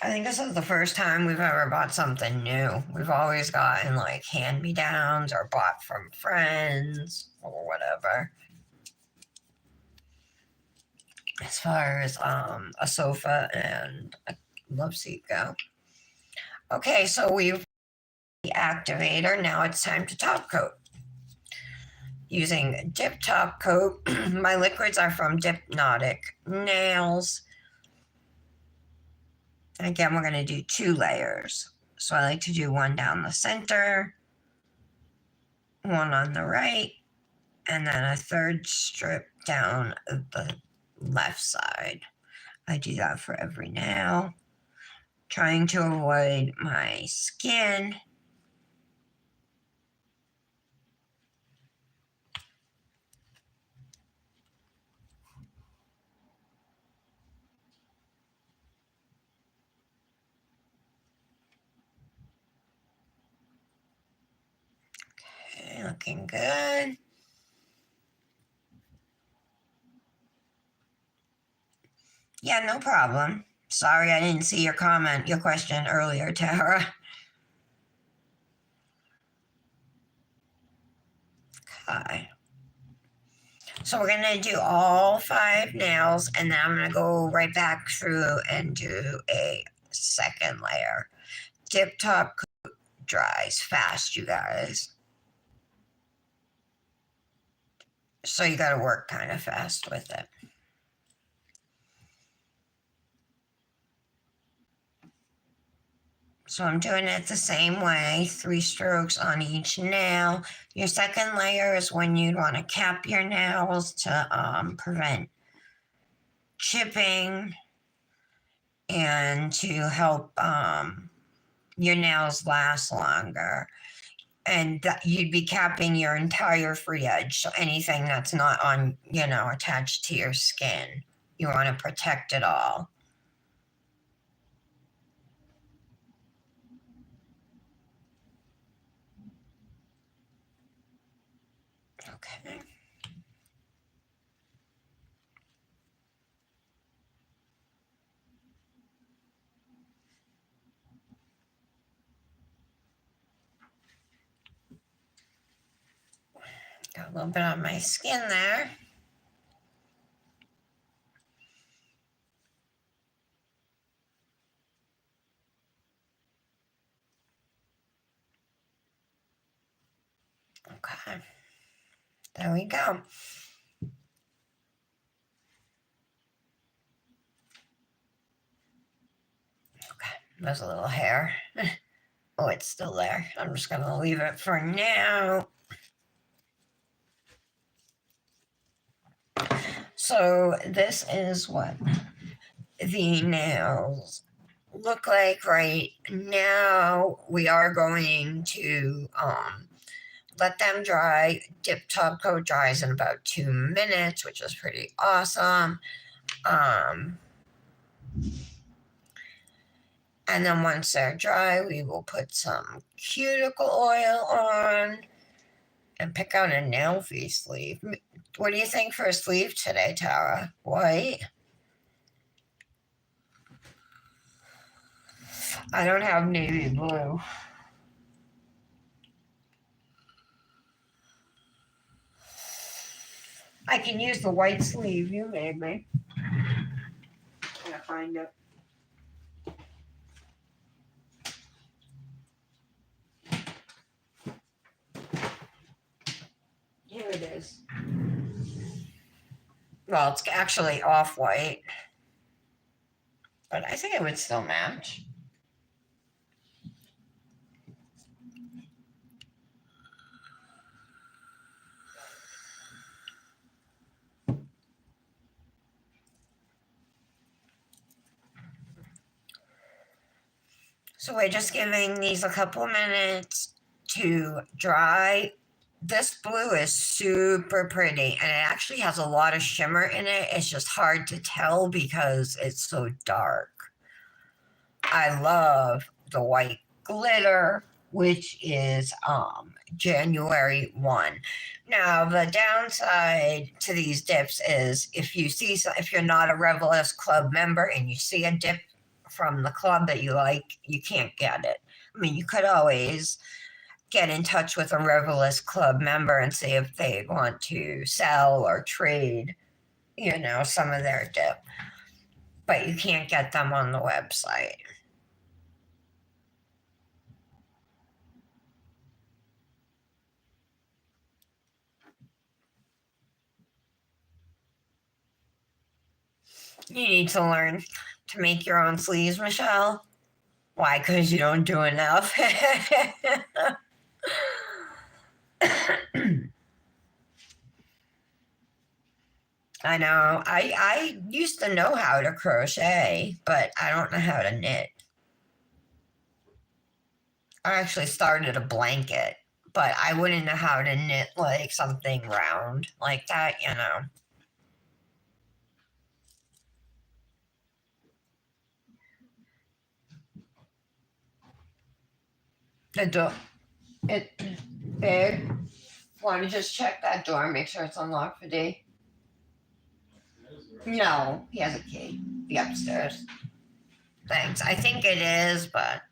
I think this is the first time we've ever bought something new. We've always gotten like hand-me-downs or bought from friends or whatever. As far as a sofa and a love seat go. Okay, so we've the activator. Now it's time to top coat. Using Dip Top Coat. My liquids are from Dipnotic Nails. Again, we're going to do 2 layers. So I like to do one down the center, one on the right, and then a third strip down the left side. I do that for every nail, trying to avoid my skin. looking good. Yeah, no problem. Sorry I didn't see your question earlier, Tara. Okay. So we're going to do all 5 nails, and then I'm going to go right back through and do a second layer. Dip top coat dries fast, you guys. So you got to work kind of fast with it. So I'm doing it the same way, 3 strokes on each nail. Your second layer is when you'd want to cap your nails to prevent chipping and to help your nails last longer. And you'd be capping your entire free edge, so anything that's not on, attached to your skin. You want to protect it all. Okay. Got a little bit on my skin there. Okay. There we go. Okay. There's a little hair. Oh, it's still there. I'm just going to leave it for now. So this is what the nails look like right now. We are going to let them dry. Dip top coat dries in about 2 minutes, which is pretty awesome. And then once they're dry, we will put some cuticle oil on and pick out a nail fee sleeve. What do you think for a sleeve today, Tara? White? I don't have navy blue. I can use the white sleeve you made me. I'm gonna find it. Here it is. Well, it's actually off-white, but I think it would still match. So we're just giving these a couple minutes to dry. This blue is super pretty, and it actually has a lot of shimmer in it. It's just hard to tell because it's so dark. I love the white glitter, which is January 1. Now the downside to these dips is if you're not a Revelist club member and you see a dip from the club that you like, you can't get it. I mean, you could always get in touch with a Revelist club member and see if they want to sell or trade, some of their dip, but you can't get them on the website. You need to learn to make your own sleeves, Michelle. Why? Because you don't do enough. I know. I used to know how to crochet, but I don't know how to knit. I actually started a blanket, but I wouldn't know how to knit like something round like that. It big. Want to just check that door, make sure it's unlocked for D? No, he has a key. Be upstairs. Thanks. I think it is, but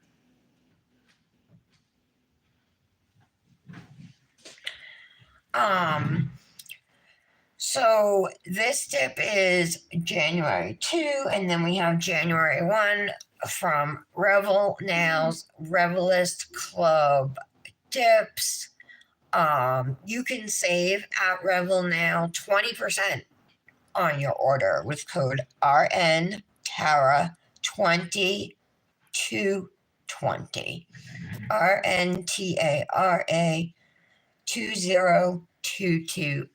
so this dip is January 2, and then we have January 1 from Revel Nails Revelist Club Dips. You can save at Revel Now 20% on your order with code RNTARA2220. RNTARA 20220.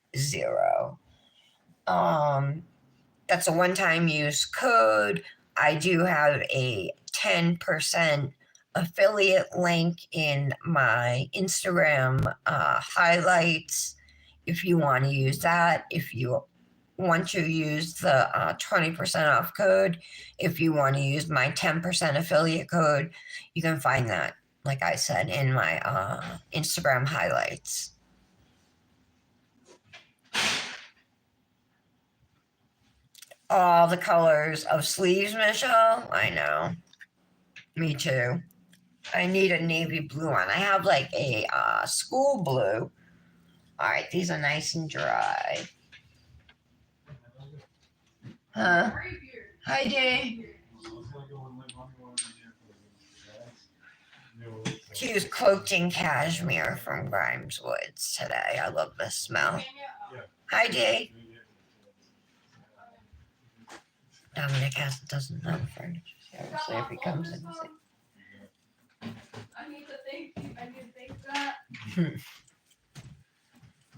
That's a one-time use code. I do have a 10% affiliate link in my Instagram highlights if you want to use that. If you want to use the 20% off code, if you want to use my 10% affiliate code, you can find that, like I said, in my Instagram highlights. All the colors of sleeves, Michelle. I know. Me too. I need a navy blue one. I have like a school blue. All right, these are nice and dry. Huh? Hi, Dee. She was cloaked in cashmere from Grimes Woods today. I love the smell. Hi, Dee. Dominic doesn't know furniture. We'll see if he comes in. I need to think that. I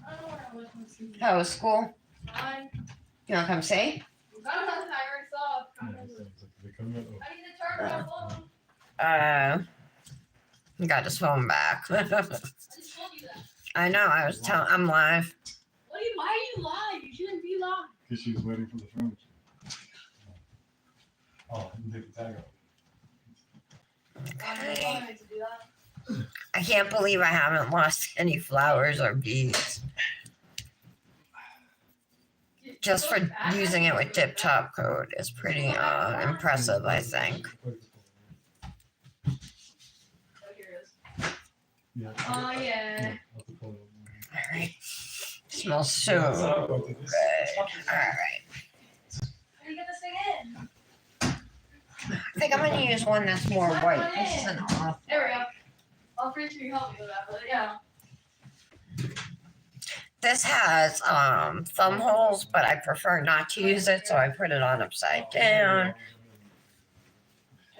don't know where I was. How was school? Fine. You want to come see? I already saw. I need to charge my phone. He got his phone back. I just told you that. I know. I'm live. Why are you live? You shouldn't be live. Because she was waiting for the furniture. Oh, you take the tag off. Okay. I can't believe I haven't lost any flowers or beads. Just for using it with Tip Top code is pretty impressive, I think. Oh, yeah. All right. Smells so good. All right. How do you get this thing in? I think I'm going to use one that's more white. This is an off. There we go. I'm pretty sure you helped me with that, but yeah. This has thumb holes, but I prefer not to use it, so I put it on upside down. It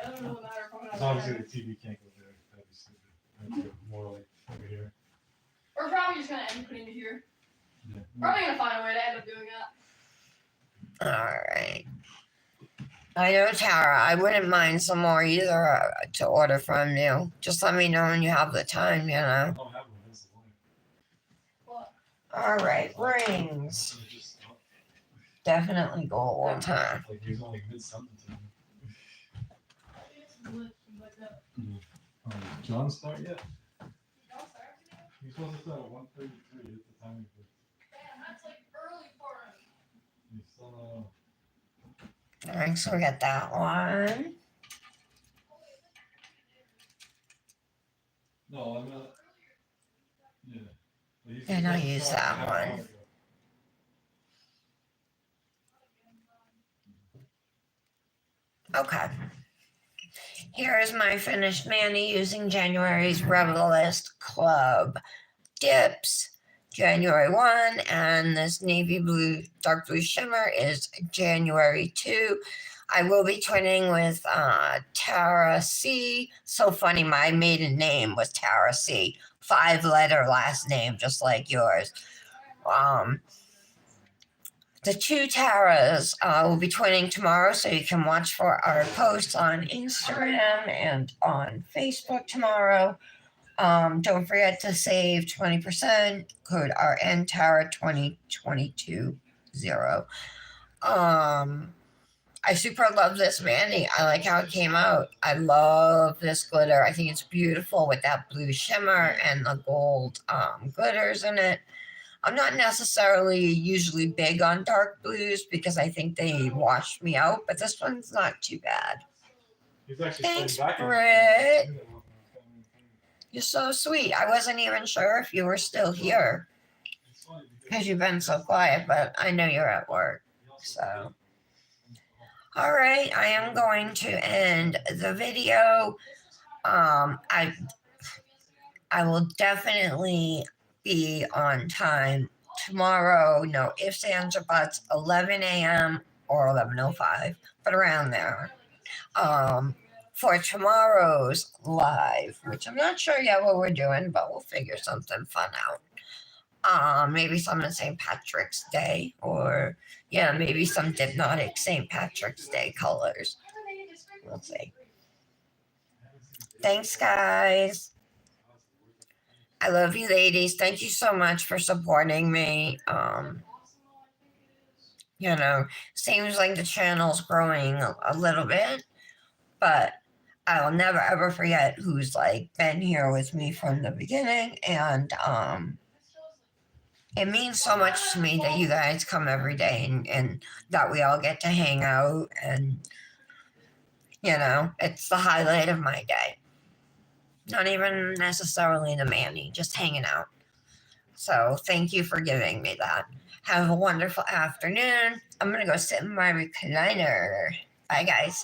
doesn't really matter if I'm Because gonna obviously the TV can't go there. That'd be stupid. That'd go more like over here. We're probably just gonna end up putting it here. Yeah. Probably gonna find a way to end up doing that. All right. I know, Tara, I wouldn't mind some more either to order from you. Just let me know when you have the time, you know. I don't have one. That's the point. What? All right, rings. Definitely go all the time. Like he's only mid something to me. John start yet? He's supposed to start at 1:33 at the time. Damn, that's like early for him. He's still All right, so we got that one. no, I'm not. Yeah. He's And I'll supposed to use start that an hour one. ago. Okay. Here is my finished mani using January's Revelist Club dips. January 1, and this navy blue, dark blue shimmer is January 2. I will be twinning with Tara C. So funny, my maiden name was Tara C. 5-letter last name, just like yours. The two Taras will be twinning tomorrow, so you can watch for our posts on Instagram and on Facebook tomorrow. Don't forget to save 20%, code RNTARA2220. I super love this Manny. I like how it came out. I love this glitter. I think it's beautiful with that blue shimmer and the gold glitters in it. I'm not necessarily usually big on dark blues because I think they wash me out, but this one's not too bad. He's actually Thanks, playing back in- Britt. You're so sweet. I wasn't even sure if you were still here because you've been so quiet, but I know you're at work. So, all right, I am going to end the video. I will definitely be on time tomorrow. No ifs, ands, or buts. 11 a.m. or 11:05, but around there. For tomorrow's live, which I'm not sure yet what we're doing, but we'll figure something fun out. Maybe some of St. Patrick's Day, or yeah, maybe some hypnotic St. Patrick's Day colors. We'll see. Thanks, guys. I love you, ladies. Thank you so much for supporting me. Seems like the channel's growing a little bit, but I will never ever forget who's like been here with me from the beginning, and it means so much to me that you guys come every day and that we all get to hang out, and it's the highlight of my day. Not even necessarily the Manny, just hanging out. So thank you for giving me that. Have a wonderful afternoon. I'm gonna go sit in my recliner. Bye, guys.